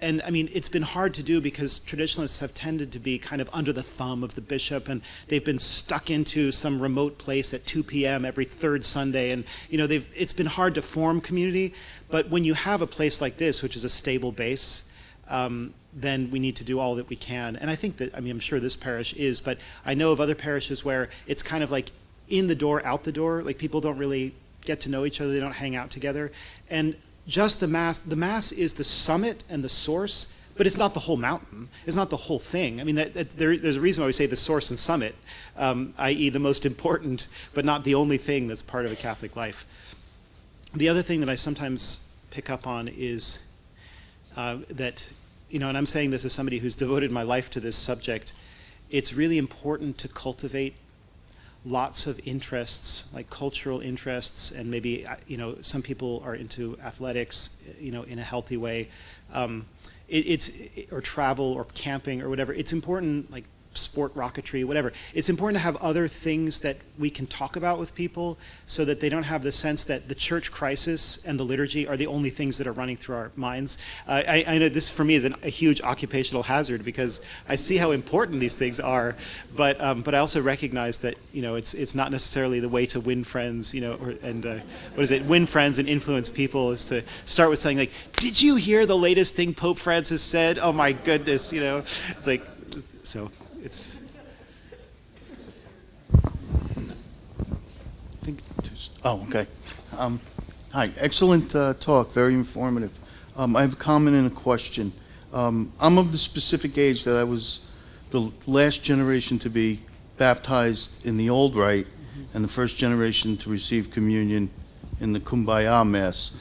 [SPEAKER 2] And I mean, it's been hard to do because traditionalists have tended to be kind of under the thumb of the bishop, and they've been stuck into some remote place at 2 p.m. every third Sunday, and it's been hard to form community. But when you have a place like this, which is a stable base, then we need to do all that we can. And I think that, I'm sure this parish is, but I know of other parishes where it's kind of like in the door, out the door. Like people don't really get to know each other, they don't hang out together. And just the Mass is the summit and the source, but it's not the whole mountain. It's not the whole thing. I mean, there's a reason why we say the source and summit, i.e. the most important, but not the only thing that's part of a Catholic life. The other thing that I sometimes pick up on is that, and I'm saying this as somebody who's devoted my life to this subject, it's really important to cultivate lots of interests, like cultural interests, and maybe, some people are into athletics, in a healthy way. Or travel or camping or whatever. It's important, like sport, rocketry, whatever. It's important to have other things that we can talk about with people so that they don't have the sense that the church crisis and the liturgy are the only things that are running through our minds. I know this for me is a huge occupational hazard because I see how important these things are, but I also recognize that it's not necessarily the way to win friends, win friends and influence people is to start with saying like, did you hear the latest thing Pope Francis said? Oh my goodness, it's like, so. It's.
[SPEAKER 5] Oh, okay. Hi, excellent talk, very informative. I have a comment and a question. I'm of the specific age that I was the last generation to be baptized in the old rite and the first generation to receive communion in the Kumbaya Mass.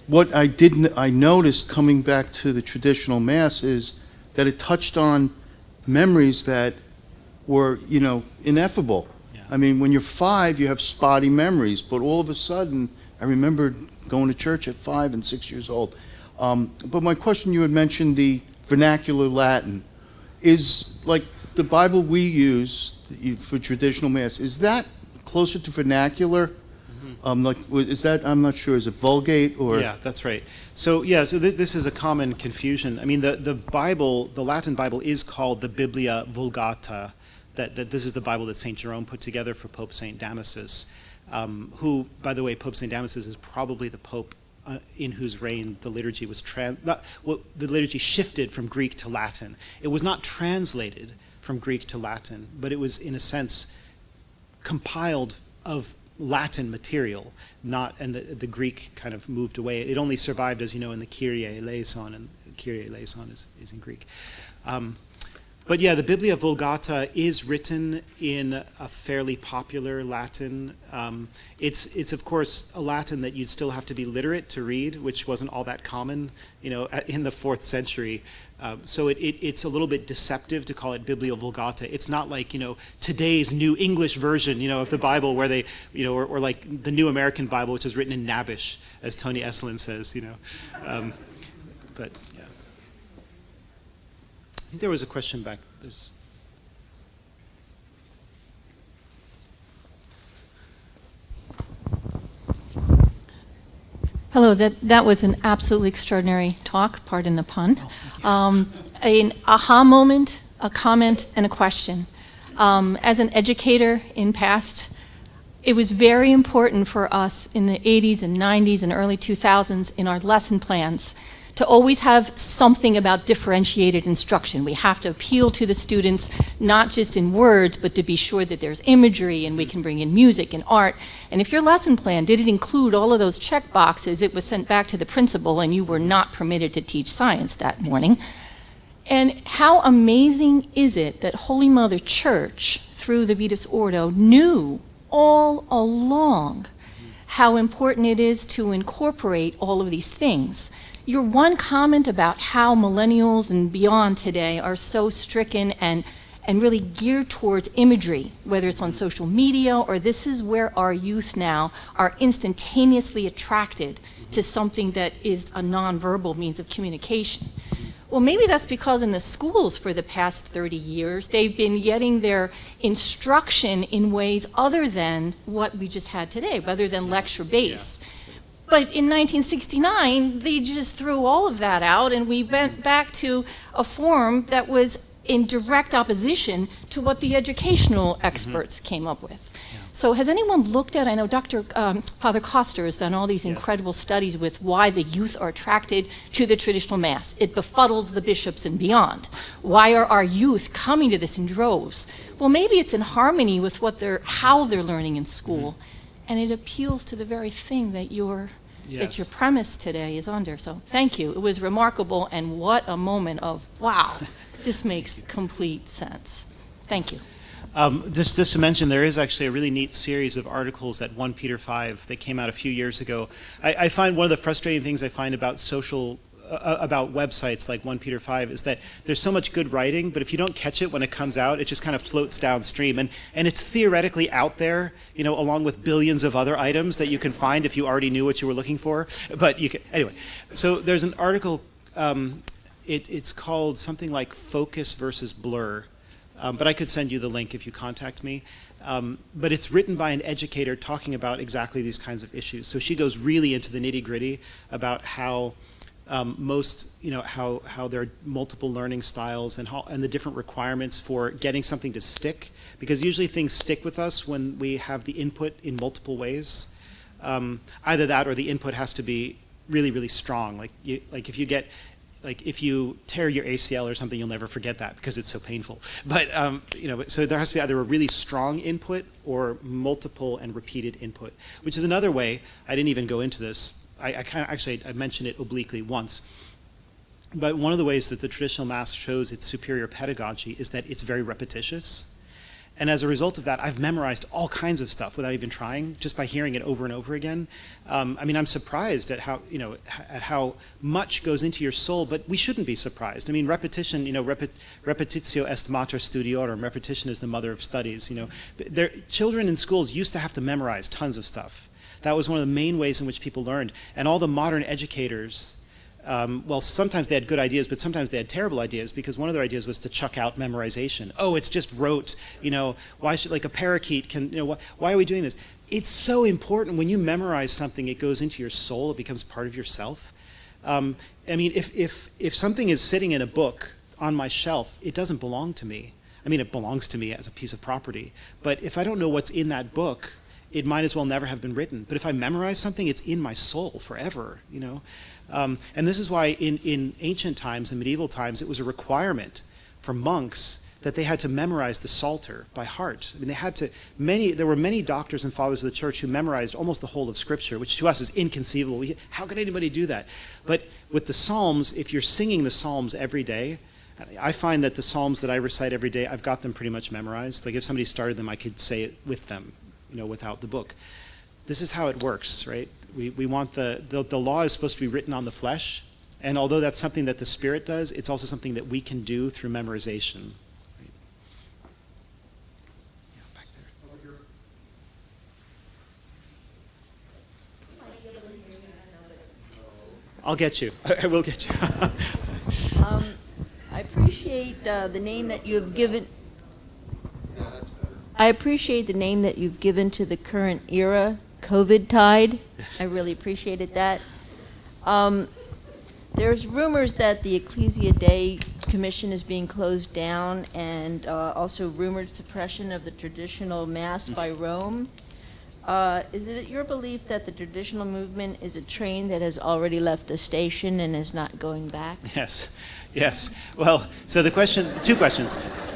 [SPEAKER 5] What I noticed coming back to the traditional Mass is that it touched on memories that were, ineffable.
[SPEAKER 2] Yeah.
[SPEAKER 5] I mean, when you're 5, you have spotty memories, but all of a sudden, I remembered going to church at 5 and 6 years old. But my question, you had mentioned the vernacular Latin. Is, like, the Bible we use for traditional Mass, is that closer to vernacular? Is that, I'm not sure, is it Vulgate or?
[SPEAKER 2] Yeah, that's right. So this is a common confusion. I mean, the Bible, the Latin Bible is called the Biblia Vulgata, that this is the Bible that St. Jerome put together for Pope St. Damasus, who, by the way, Pope St. Damasus is probably the Pope in whose reign the liturgy was, the liturgy shifted from Greek to Latin. It was not translated from Greek to Latin, but it was, in a sense, compiled of Latin material, and the Greek kind of moved away. It only survived, as you know, in the Kyrie eleison, and Kyrie eleison is in Greek. But yeah, the Biblia Vulgata is written in a fairly popular Latin. It's of course a Latin that you'd still have to be literate to read, which wasn't all that common, in the 4th century. So it's a little bit deceptive to call it Biblia Vulgata. It's not like, today's New English version, of the Bible where they, or like the New American Bible, which is written in Nabbish, as Tony Esolen says, But yeah. I think there was a question back.
[SPEAKER 6] Hello, that was an absolutely extraordinary talk, pardon the pun. An aha moment, a comment, and a question. As an educator in past, it was very important for us in the 80s and 90s and early 2000s in our lesson plans to always have something about differentiated instruction. We have to appeal to the students, not just in words, but to be sure that there's imagery and we can bring in music and art. And if your lesson plan didn't include all of those check boxes, it was sent back to the principal and you were not permitted to teach science that morning. And how amazing is it that Holy Mother Church, through the Vitas Ordo, knew all along how important it is to incorporate all of these things. Your one comment about how millennials and beyond today are so stricken and really geared towards imagery, whether it's on social media or this is where our youth now are instantaneously attracted to something that is a nonverbal means of communication. Well, maybe that's because in the schools for the past 30 years, they've been getting their instruction in ways other than what we just had today, rather than lecture-based.
[SPEAKER 2] Yeah.
[SPEAKER 6] But in 1969, they just threw all of that out and we went back to a form that was in direct opposition to what the educational experts came up with.
[SPEAKER 2] Yeah.
[SPEAKER 6] So has anyone looked at, I know Father Coster has done all these incredible studies with why the youth are attracted to the traditional Mass. It befuddles the bishops and beyond. Why are our youth coming to this in droves? Well, maybe it's in harmony with how they're learning in school. And it appeals to the very thing that your premise today is under. So thank you. It was remarkable, and what a moment of, wow, this makes complete sense. Thank you.
[SPEAKER 2] Just to mention, there is actually a really neat series of articles at 1 Peter 5 that came out a few years ago. I find one of the frustrating things I find about about websites like 1 Peter 5 is that there's so much good writing, but if you don't catch it when it comes out, it just kind of floats downstream. And it's theoretically out there, along with billions of other items that you can find if you already knew what you were looking for. But anyway, so there's an article, it's called something like Focus versus Blur. But I could send you the link if you contact me. But it's written by an educator talking about exactly these kinds of issues. So she goes really into the nitty-gritty about how how there are multiple learning styles and the different requirements for getting something to stick. Because usually things stick with us when we have the input in multiple ways. Either that or the input has to be really, really strong. If you tear your ACL or something, you'll never forget that because it's so painful. But so there has to be either a really strong input or multiple and repeated input, which is another way. I didn't even go into this. I mentioned it obliquely once. But one of the ways that the traditional Mass shows its superior pedagogy is that it's very repetitious. And as a result of that, I've memorized all kinds of stuff without even trying, just by hearing it over and over again. I'm surprised at how much goes into your soul, but we shouldn't be surprised. Repetition, repetitio est mater studiorum. Repetition is the mother of studies. Children in schools used to have to memorize tons of stuff. That was one of the main ways in which people learned. And all the modern educators, sometimes they had good ideas, but sometimes they had terrible ideas, because one of their ideas was to chuck out memorization. Oh, it's just rote. Why should, like a parakeet can, why are we doing this? It's so important. When you memorize something, it goes into your soul. It becomes part of yourself. If something is sitting in a book on my shelf, it doesn't belong to me. It belongs to me as a piece of property. But if I don't know what's in that book, it might as well never have been written. But if I memorize something, it's in my soul forever, And this is why in ancient times, in medieval times, it was a requirement for monks that they had to memorize the Psalter by heart. There were many doctors and fathers of the church who memorized almost the whole of Scripture, which to us is inconceivable. How could anybody do that? But with the Psalms, if you're singing the Psalms every day, I find that the Psalms that I recite every day, I've got them pretty much memorized. Like if somebody started them, I could say it with them, without the book. This is how it works, right? We want the law is supposed to be written on the flesh, and although that's something that the Spirit does, it's also something that we can do through memorization. Right? Yeah, back there. I'll get you. I will get you.
[SPEAKER 7] I appreciate the name that you have given. I appreciate the name that you've given to the current era, COVID tide. I really appreciated that. There's rumors that the Ecclesia Dei Commission is being closed down, and also rumored suppression of the traditional Mass by Rome. Is it your belief that the traditional movement is a train that has already left the station and is not going back?
[SPEAKER 2] Yes. Well, so two questions.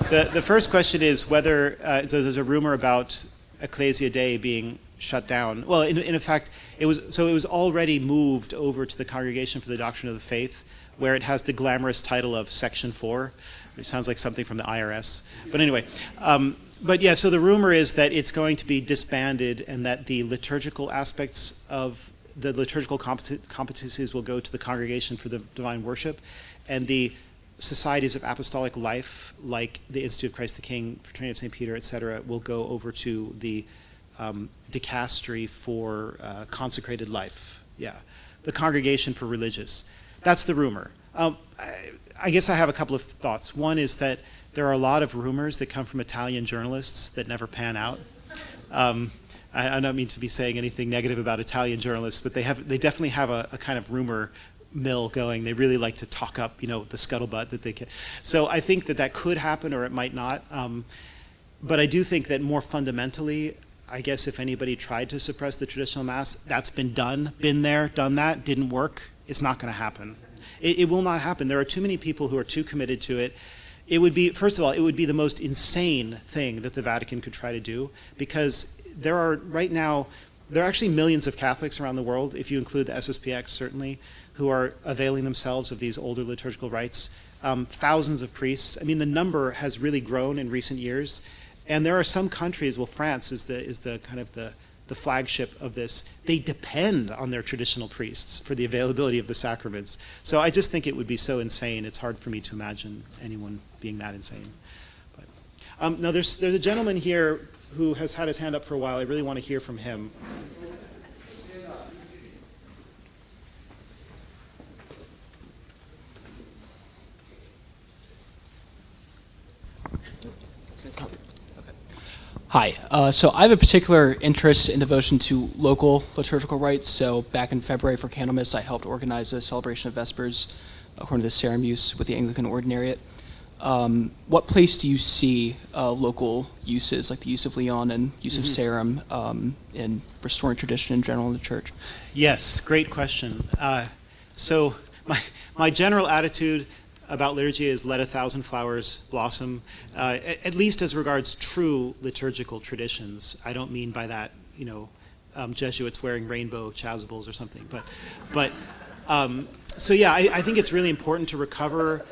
[SPEAKER 2] The first question is whether so there's a rumor about Ecclesia Dei being shut down. Well, in fact, it was already moved over to the Congregation for the Doctrine of the Faith, where it has the glamorous title of Section 4, which sounds like something from the IRS. But anyway, so the rumor is that it's going to be disbanded, and that the liturgical aspects of the liturgical competencies will go to the Congregation for the Divine Worship, and the societies of apostolic life, like the Institute of Christ the King, Fraternity of St. Peter, etc., will go over to the dicastery for consecrated life. Yeah, the Congregation for Religious. That's the rumor. I guess I have a couple of thoughts. One is that there are a lot of rumors that come from Italian journalists that never pan out. I don't mean to be saying anything negative about Italian journalists, but they definitely have a kind of rumor mill going. They really like to talk up, the scuttlebutt that they can. So I think that could happen, or it might not. But I do think that more fundamentally, I guess if anybody tried to suppress the traditional Mass, that's been done, been there, done that, didn't work. It's not going to happen. It will not happen. There are too many people who are too committed to it. It would be, first of all, it would be the most insane thing that the Vatican could try to do, because there are actually millions of Catholics around the world, if you include the SSPX certainly, who are availing themselves of these older liturgical rites. Thousands of priests. The number has really grown in recent years. And there are some countries, well, France is the kind of the flagship of this. They depend on their traditional priests for the availability of the sacraments. So I just think it would be so insane. It's hard for me to imagine anyone being that insane. But, now there's a gentleman here who has had his hand up for a while. I really want to hear from him.
[SPEAKER 8] Hi. So I have a particular interest in devotion to local liturgical rites. So back in February for Candlemas, I helped organize a celebration of Vespers according to the Sarum use with the Anglican Ordinariate. What place do you see local uses, like the use of Leon and use of Sarum, in restoring tradition in general in the Church?
[SPEAKER 2] Yes, great question. So my general attitude about liturgy is let 1,000 flowers blossom, at least as regards true liturgical traditions. I don't mean by that, Jesuits wearing rainbow chasubles or something. So yeah, I think it's really important to recover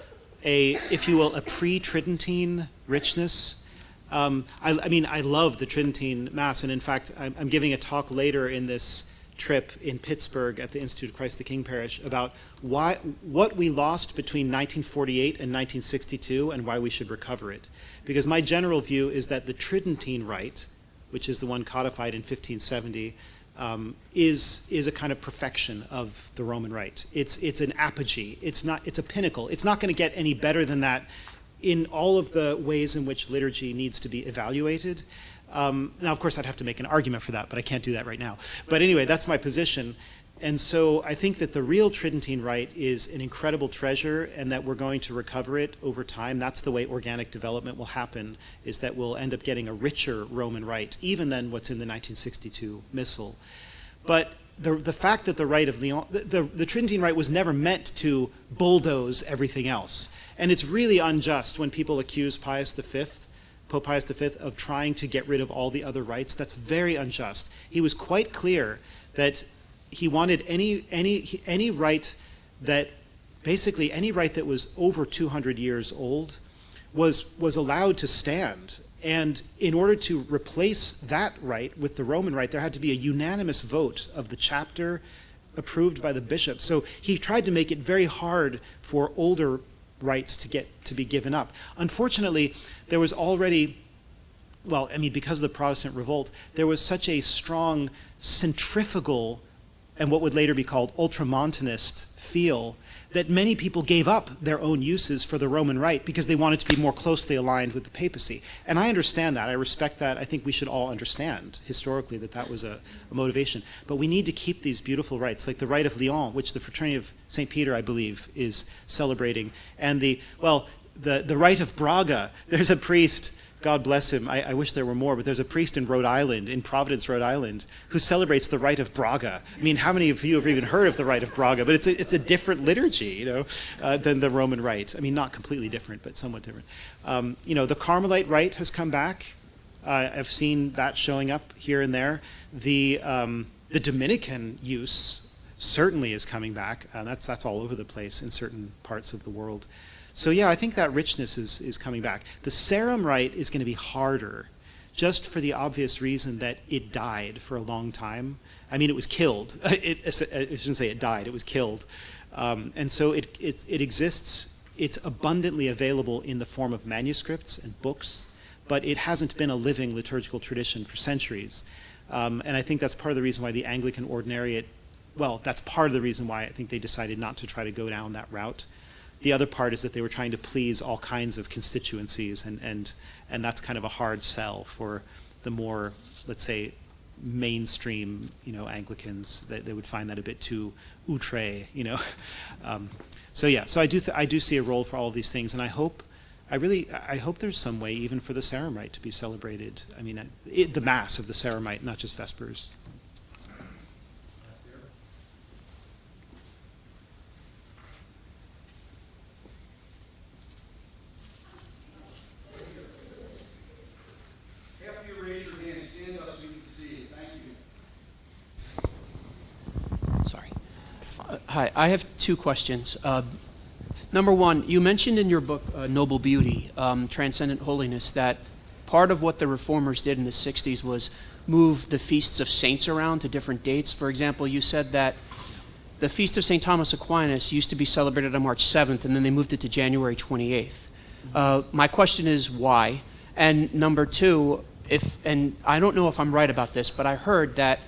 [SPEAKER 2] if you will, a pre-Tridentine richness. I love the Tridentine Mass, and in fact, I'm giving a talk later in this trip in Pittsburgh at the Institute of Christ the King Parish about what we lost between 1948 and 1962 and why we should recover it. Because my general view is that the Tridentine rite, which is the one codified in 1570, is a kind of perfection of the Roman rite. It's an apogee. It's a pinnacle. It's not going to get any better than that in all of the ways in which liturgy needs to be evaluated. Now, of course, I'd have to make an argument for that, but I can't do that right now. But anyway, that's my position. And so I think that the real Tridentine rite is an incredible treasure and that we're going to recover it over time. That's the way organic development will happen, is that we'll end up getting a richer Roman rite, even than what's in the 1962 Missal. But the fact that the rite of Lyon, the Tridentine rite was never meant to bulldoze everything else. And it's really unjust when people accuse Pope Pius V, of trying to get rid of all the other rites. That's very unjust. He was quite clear that he wanted any rite that, basically any rite that was over 200 years old was allowed to stand. And in order to replace that rite with the Roman rite, there had to be a unanimous vote of the chapter approved by the bishop. So he tried to make it very hard for older rights to be given up. Unfortunately, there was already, because of the Protestant revolt, there was such a strong centrifugal and what would later be called ultramontanist feel that many people gave up their own uses for the Roman rite because they wanted to be more closely aligned with the papacy. And I understand that. I respect that. I think we should all understand historically that was a motivation. But we need to keep these beautiful rites, like the Rite of Lyon, which the Fraternity of St. Peter, I believe, is celebrating. And the Rite of Braga. There's a priest, God bless him, I wish there were more, but there's a priest in Rhode Island, in Providence, Rhode Island, who celebrates the Rite of Braga. I mean, how many of you have even heard of the Rite of Braga? But it's a different liturgy, than the Roman Rite. I mean, not completely different, but somewhat different. The Carmelite Rite has come back. I've seen that showing up here and there. The Dominican use certainly is coming back. That's all over the place in certain parts of the world. So yeah, I think that richness is coming back. The Sarum rite is going to be harder, just for the obvious reason that it died for a long time. I mean, it was killed. I shouldn't say it died, it was killed. And so it exists, it's abundantly available in the form of manuscripts and books, but it hasn't been a living liturgical tradition for centuries. And I think that's part of the reason why the Anglican Ordinariate, that's part of the reason why I think they decided not to try to go down that route. The other part is that they were trying to please all kinds of constituencies, and that's kind of a hard sell for the more, let's say, mainstream, Anglicans. They would find that a bit too outre, So I do see a role for all of these things, and I hope there's some way even for the Sarum rite to be celebrated. I mean, the Mass of the Sarum rite, not just Vespers.
[SPEAKER 8] Sorry. Hi, I have two questions. Number one, you mentioned in your book, Noble Beauty, Transcendent Holiness, that
[SPEAKER 9] part of what the reformers did in the 60s was move the feasts of saints around to different dates. For example, you said that the Feast of St. Thomas Aquinas used to be celebrated on March 7th, and then they moved it to January 28th. My question is why? And number two, and I don't know if I'm right about this, but I heard that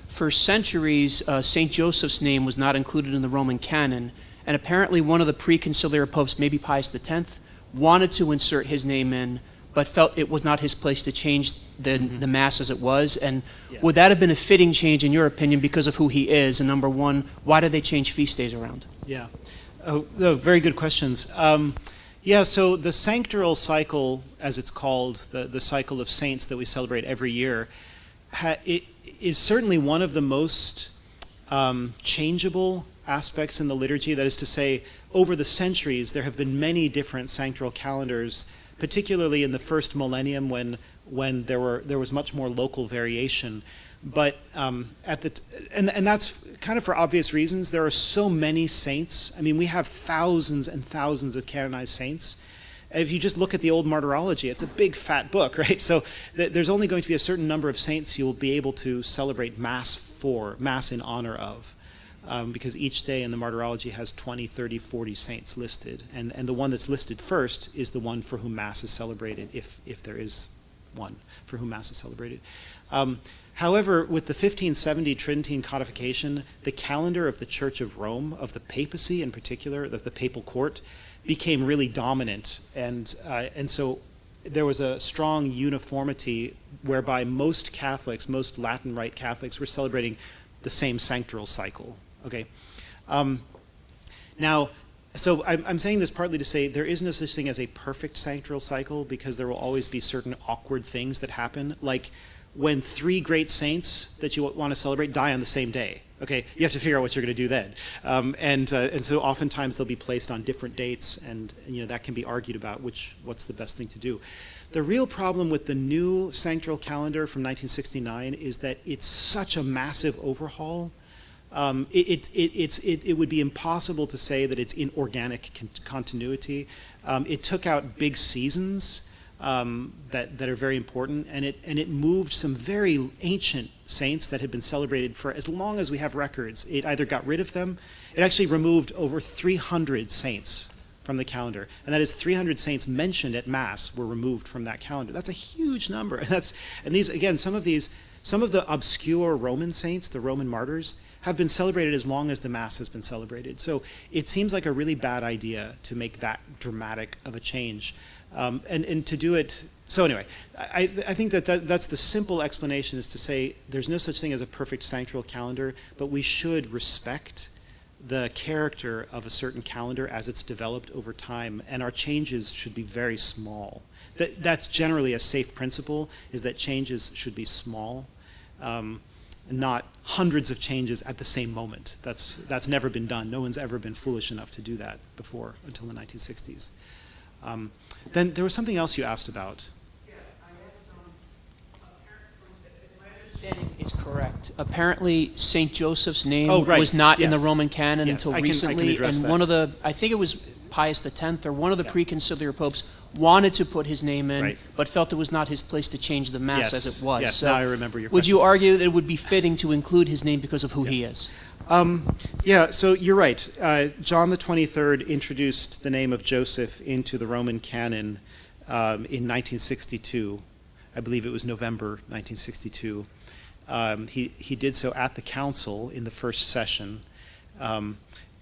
[SPEAKER 9] for centuries, St. Joseph's name was not included in the Roman canon, and apparently one of the pre-conciliar popes, maybe Pius X, wanted to insert his name in, but felt it was not his place to change the Mass as it was. And would that have been a fitting change, in your opinion, because of who he is? And number one, why did they change feast days around?
[SPEAKER 2] Yeah. Oh, very good questions. So the sanctoral cycle, as it's called, the cycle of saints that we celebrate every year, it is certainly one of the most changeable aspects in the liturgy. That is to say, over the centuries, there have been many different sanctoral calendars, particularly in the first millennium when there was much more local variation. But and that's kind of for obvious reasons. There are so many saints. I mean, we have thousands and thousands of canonized saints. If you just look at the old martyrology, it's a big fat book, right? So there's only going to be a certain number of saints you'll be able to celebrate Mass in honor of. Because each day in the martyrology has 20, 30, 40 saints listed. And the one that's listed first is the one for whom Mass is celebrated, if there is one for whom Mass is celebrated. However, with the 1570 Tridentine codification, the calendar of the Church of Rome, of the papacy in particular, of the papal court, became really dominant. And so there was a strong uniformity whereby most Catholics, most Latin Rite Catholics, were celebrating the same sanctoral cycle. Okay. Now, so I'm saying this partly to say there is no such thing as a perfect sanctoral cycle, because there will always be certain awkward things that happen, like when 3 great saints that you want to celebrate die on the same day. Okay, you have to figure out what you're going to do then, and so oftentimes they'll be placed on different dates, and that can be argued about what's the best thing to do. The real problem with the new sanctoral calendar from 1969 is that it's such a massive overhaul. It would be impossible to say that it's in organic continuity. It took out big seasons that are very important, and it moved some very ancient saints that had been celebrated for as long as we have records. It either got rid of them. It actually removed over 300 saints from the calendar, and that is 300 saints mentioned at Mass were removed from that calendar. That's a huge number. And these, again, some of the obscure Roman saints, the Roman martyrs, have been celebrated as long as the Mass has been celebrated. So it seems like a really bad idea to make that dramatic of a change. And to do it, so anyway, I think that's the simple explanation, is to say there's no such thing as a perfect sanctoral calendar, but we should respect the character of a certain calendar as it's developed over time, and our changes should be very small. That's generally a safe principle, is that changes should be small, not hundreds of changes at the same moment. That's never been done. No one's ever been foolish enough to do that before, until the 1960s. Then there was something else you asked about.
[SPEAKER 9] Is correct. Apparently, St. Joseph's name
[SPEAKER 2] right.
[SPEAKER 9] was not in the
[SPEAKER 2] Yes.
[SPEAKER 9] Roman canon
[SPEAKER 2] Yes,
[SPEAKER 9] until
[SPEAKER 2] I can
[SPEAKER 9] recently,
[SPEAKER 2] address
[SPEAKER 9] and
[SPEAKER 2] that.
[SPEAKER 9] one of the, I think it was Pius X or one of the pre-conciliar popes wanted to put his name in,
[SPEAKER 2] Right.
[SPEAKER 9] but felt it was not his place to change the Mass as it was.
[SPEAKER 2] Yes,
[SPEAKER 9] So
[SPEAKER 2] now I remember your
[SPEAKER 9] would
[SPEAKER 2] question.
[SPEAKER 9] you argue that it would be fitting to include his name because of who he is?
[SPEAKER 2] So you're right. John the 23rd introduced the name of Joseph into the Roman canon in 1962. I believe it was November 1962. He did so at the council in the first session, and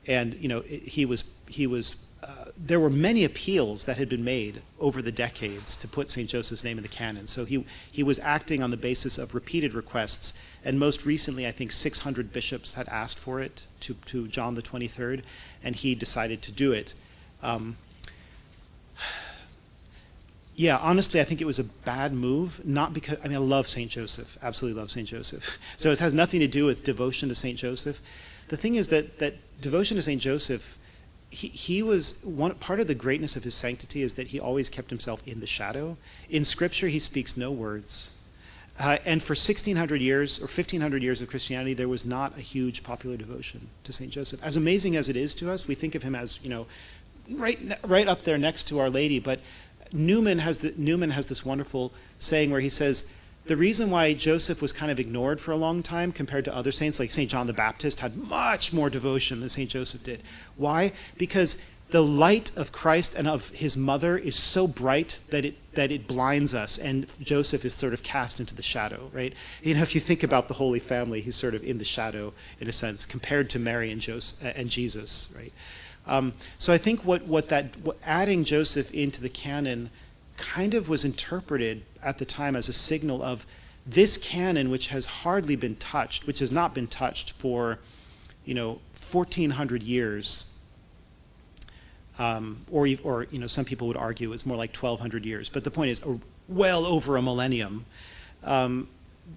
[SPEAKER 2] he was. There were many appeals that had been made over the decades to put St. Joseph's name in the canon. So he was acting on the basis of repeated requests, and most recently, I think 600 bishops had asked for it to John the 23rd, and he decided to do it. Yeah, honestly, I think it was a bad move, not because, I love St. Joseph, absolutely love St. Joseph. So it has nothing to do with devotion to St. Joseph. The thing is that devotion to St. Joseph, he was part of the greatness of his sanctity is that he always kept himself in the shadow. In Scripture, he speaks no words. And for 1,600 years or 1,500 years of Christianity, there was not a huge popular devotion to St. Joseph. As amazing as it is to us, we think of him as, right up there next to Our Lady, but Newman has this wonderful saying where he says, the reason why Joseph was kind of ignored for a long time compared to other saints, like St. John the Baptist had much more devotion than St. Joseph did. Why? Because the light of Christ and of his mother is so bright that it blinds us, and Joseph is sort of cast into the shadow, right? You know, if you think about the Holy Family, he's sort of in the shadow, in a sense, compared to Mary and Jesus, right? So I think what adding Joseph into the canon kind of was interpreted at the time as a signal of this canon, which has hardly been touched, which has not been touched for, 1,400 years, or some people would argue it's more like 1,200 years. But the point is, well over a millennium,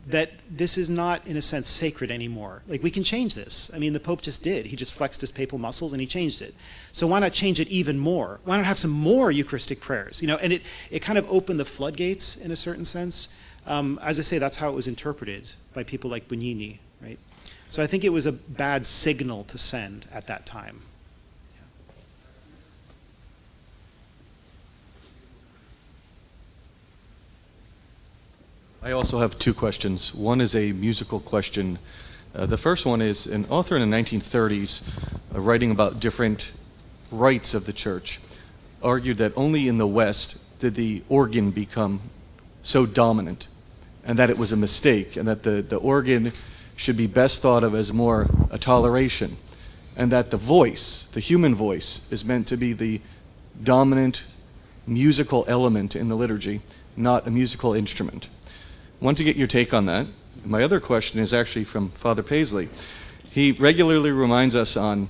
[SPEAKER 2] that this is not, in a sense, sacred anymore. Like, we can change this. I mean, the Pope just did. He just flexed his papal muscles and he changed it. So why not change it even more? Why not have some more Eucharistic prayers? And it kind of opened the floodgates in a certain sense. As I say, that's how it was interpreted by people like Bugnini, right? So I think it was a bad signal to send at that time.
[SPEAKER 10] I also have two questions. One is a musical question. The first one is an author in the 1930s, writing about different rites of the church, argued that only in the West did the organ become so dominant, and that it was a mistake, and that the organ should be best thought of as more a toleration, and that the voice, the human voice, is meant to be the dominant musical element in the liturgy, not a musical instrument. I want to get your take on that. My other question is actually from Father Paisley. He regularly reminds us on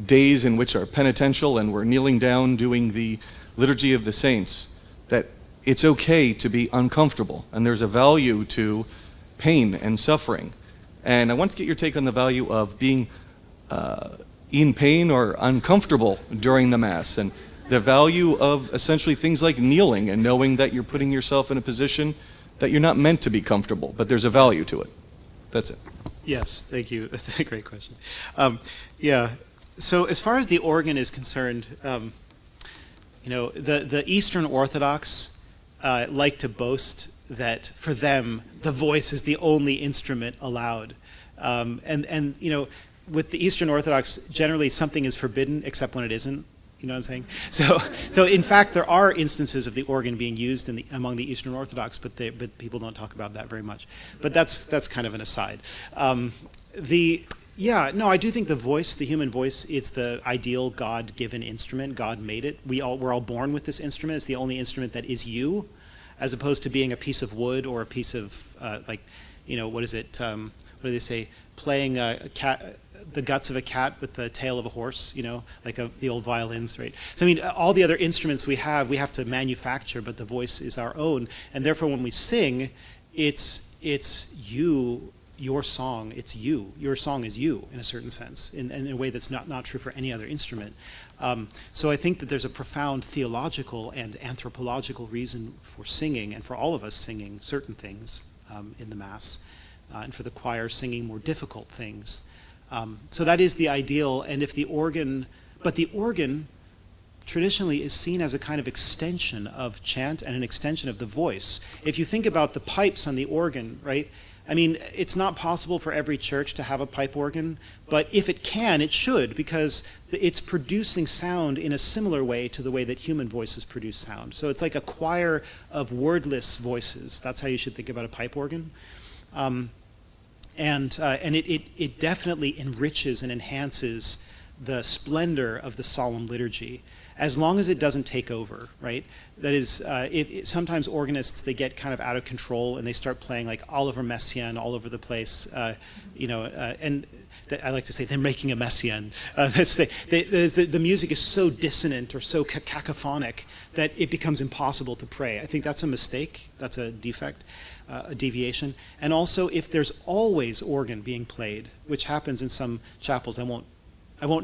[SPEAKER 10] days in which are penitential and we're kneeling down doing the Liturgy of the Saints that it's okay to be uncomfortable, and there's a value to pain and suffering. And I want to get your take on the value of being in pain or uncomfortable during the Mass, and the value of essentially things like kneeling and knowing that you're putting yourself in a position that you're not meant to be comfortable, but there's a value to it. That's it.
[SPEAKER 2] Yes, thank you. That's a great question. So as far as the organ is concerned, the Eastern Orthodox like to boast that for them the voice is the only instrument allowed, and with the Eastern Orthodox, generally something is forbidden except when it isn't. You know what I'm saying? So in fact, there are instances of the organ being used among the Eastern Orthodox, but people don't talk about that very much. But that's kind of an aside. I do think the voice, the human voice, is the ideal God-given instrument. God made it. We're all born with this instrument. It's the only instrument that is you, as opposed to being a piece of wood or a piece of what is it? What do they say? Playing a cat. The guts of a cat with the tail of a horse, like the old violins, right? So I mean, all the other instruments we have to manufacture, but the voice is our own, and therefore when we sing, it's you, your song. It's you. Your song is you in a certain sense, in a way that's not true for any other instrument. So I think that there's a profound theological and anthropological reason for singing, and for all of us singing certain things in the Mass, and for the choir singing more difficult things. So that is the ideal, and if the organ traditionally is seen as a kind of extension of chant and an extension of the voice. If you think about the pipes on the organ, right? I mean, it's not possible for every church to have a pipe organ, but if it can, it should, because it's producing sound in a similar way to the way that human voices produce sound. So it's like a choir of wordless voices. That's how you should think about a pipe organ. And it definitely enriches and enhances the splendor of the solemn liturgy, as long as it doesn't take over, right? That is, sometimes organists, they get kind of out of control and they start playing like Oliver Messiaen all over the place, and I like to say they're making a Messiaen. The music is so dissonant or so cacophonic that it becomes impossible to pray. I think that's a mistake, that's a defect. A deviation, and also if there's always organ being played, which happens in some chapels. I won't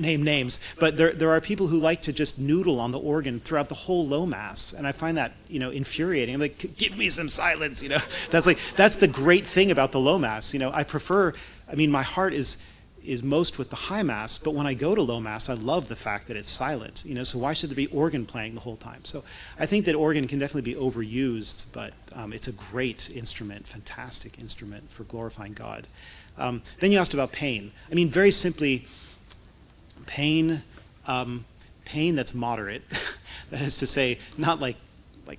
[SPEAKER 2] name names, but there are people who like to just noodle on the organ throughout the whole low Mass, and I find that infuriating. I'm like, give me some silence, That's the great thing about the low Mass. I prefer. I mean, my heart is is most with the high mass, but when I go to low mass, I love the fact that it's silent, so why should there be organ playing the whole time? So I think that organ can definitely be overused, but it's a great instrument, fantastic instrument for glorifying God. Then you asked about pain. I mean, very simply, pain that's moderate, that is to say, not like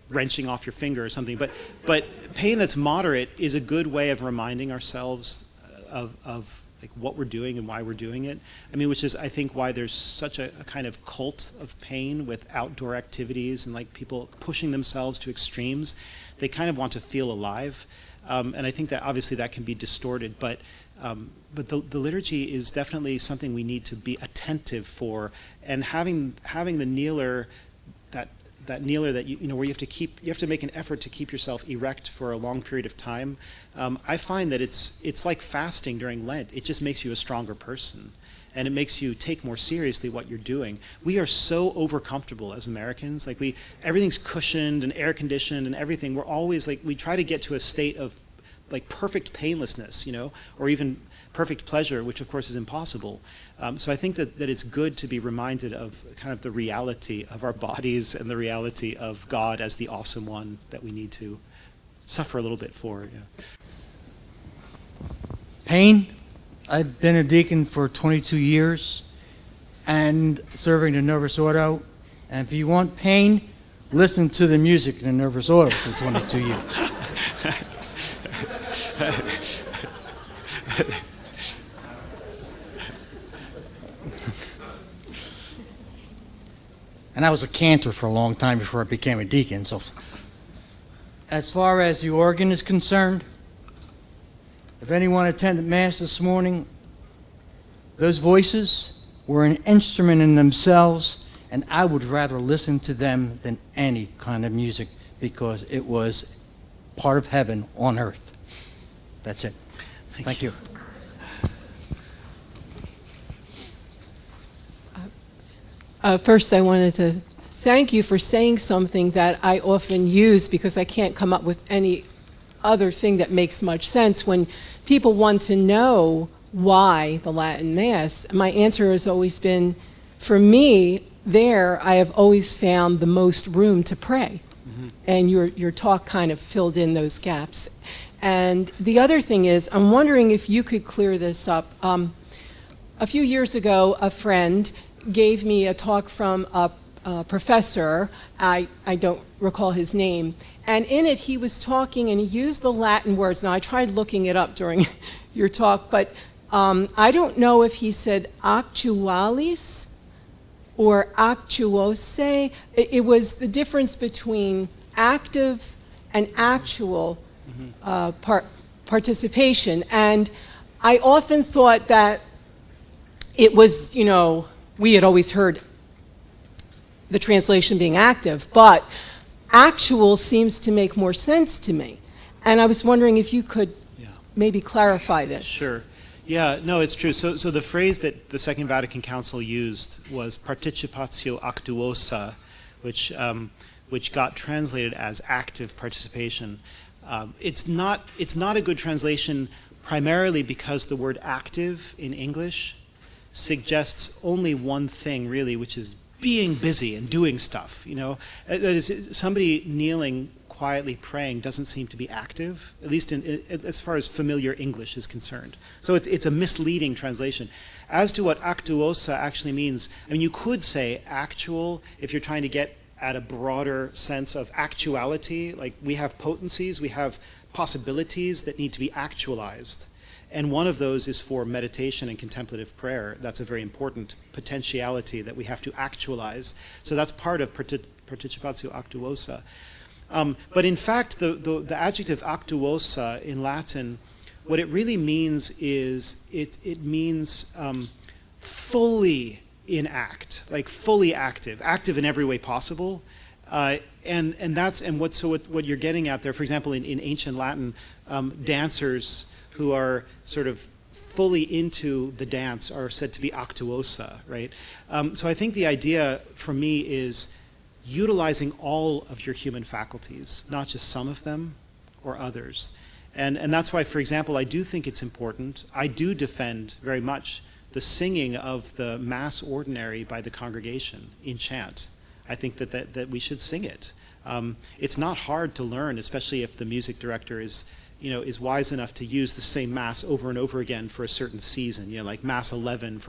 [SPEAKER 2] wrenching off your finger or something, but pain that's moderate is a good way of reminding ourselves of like what we're doing and why we're doing it. I mean, which is, I think, why there's such a kind of cult of pain with outdoor activities and like people pushing themselves to extremes. They kind of want to feel alive, and I think that obviously that can be distorted, but the liturgy is definitely something we need to be attentive for, and having the kneeler, that kneeler that where you have to make an effort to keep yourself erect for a long period of time. I find that it's like fasting during Lent. It just makes you a stronger person, and it makes you take more seriously what you're doing. We are so overcomfortable as Americans. Like everything's cushioned and air conditioned and everything. We're always we try to get to a state of like perfect painlessness, or even perfect pleasure, which of course is impossible. So I think that it's good to be reminded of kind of the reality of our bodies and the reality of God as the awesome one that we need to suffer a little bit for. Yeah.
[SPEAKER 11] Pain. I've been a deacon for 22 years and serving the Novus Ordo. And if you want pain, listen to the music in the Novus Ordo for 22 years. And I was a cantor for a long time before I became a deacon. So as far as the organ is concerned, if anyone attended Mass this morning, those voices were an instrument in themselves, and I would rather listen to them than any kind of music because it was part of heaven on earth. That's it. Thank you.
[SPEAKER 12] First, I wanted to thank you for saying something that I often use because I can't come up with any other thing that makes much sense. When people want to know why the Latin Mass, my answer has always been, for me, I have always found the most room to pray. Mm-hmm. And your talk kind of filled in those gaps. And the other thing is, I'm wondering if you could clear this up. A few years ago, a friend gave me a talk from a professor, I don't recall his name, and in it he was talking and he used the Latin words. Now I tried looking it up during your talk, but I don't know if he said actualis or actuose. It was the difference between active and actual participation, and I often thought that it was, we had always heard the translation being active, but actual seems to make more sense to me. And I was wondering if you could maybe clarify this.
[SPEAKER 2] Sure. Yeah, no, it's true. So the phrase that the Second Vatican Council used was participatio actuosa, which got translated as active participation. It's not a good translation primarily because the word active in English suggests only one thing, really, which is being busy and doing stuff. That is, somebody kneeling quietly praying doesn't seem to be active, at least as far as familiar English is concerned. So it's a misleading translation. As to what actuosa actually means, I mean, you could say actual if you're trying to get at a broader sense of actuality. Like we have potencies, we have possibilities that need to be actualized. And one of those is for meditation and contemplative prayer. That's a very important potentiality that we have to actualize. So that's part of participatio actuosa. But in fact, the adjective actuosa in Latin, what it really means is it means fully in act, like fully active in every way possible. And what you're getting at there, for example, in ancient Latin, dancers who are sort of fully into the dance are said to be actuosa, right? So I think the idea for me is utilizing all of your human faculties, not just some of them or others. And that's why, for example, I do think it's important, I do defend very much the singing of the Mass Ordinary by the congregation in chant. I think that we should sing it. It's not hard to learn, especially if the music director is wise enough to use the same Mass over and over again for a certain season. Like Mass 11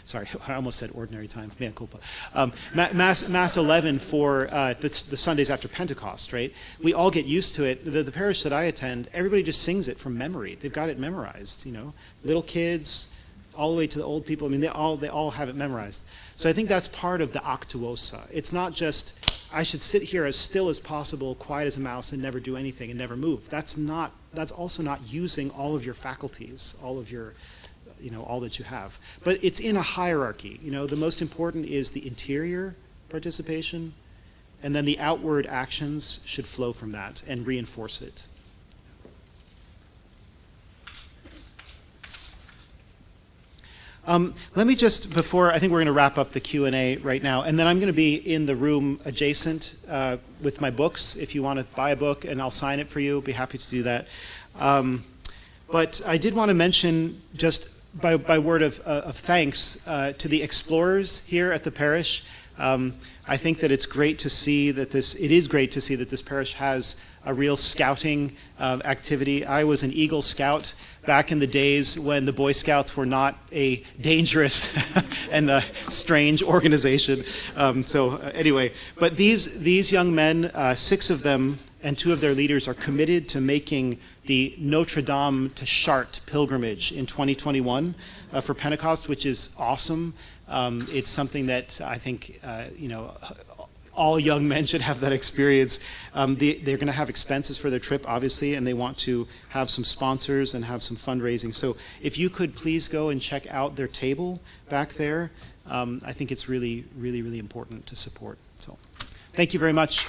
[SPEAKER 2] sorry, I almost said ordinary time, mea culpa. Mass 11 for the Sundays after Pentecost, right? We all get used to it. The parish that I attend, everybody just sings it from memory. They've got it memorized, Little kids, all the way to the old people. I mean, they all have it memorized. So I think that's part of the actuosa. It's not just, I should sit here as still as possible, quiet as a mouse, and never do anything and never move. That's also not using all of your faculties, all of your, all that you have. But it's in a hierarchy. The most important is the interior participation, and then the outward actions should flow from that and reinforce it. Let me just, before, I think we're going to wrap up the Q&A right now, and then I'm going to be in the room adjacent with my books. If you want to buy a book and I'll sign it for you, I'll be happy to do that. But I did want to mention, just by word of thanks, to the explorers here at the parish. I think that it's great to see that this parish has a real scouting activity. I was an Eagle Scout back in the days when the Boy Scouts were not a dangerous and strange organization. Anyway, but these young men, 6 of them and 2 of their leaders, are committed to making the Notre Dame to Chartres pilgrimage in 2021 for Pentecost, which is awesome. It's something that I think all young men should have that experience. They're going to have expenses for their trip, obviously, and they want to have some sponsors and have some fundraising. So if you could please go and check out their table back there, I think it's really, really, really important to support. So thank you very much.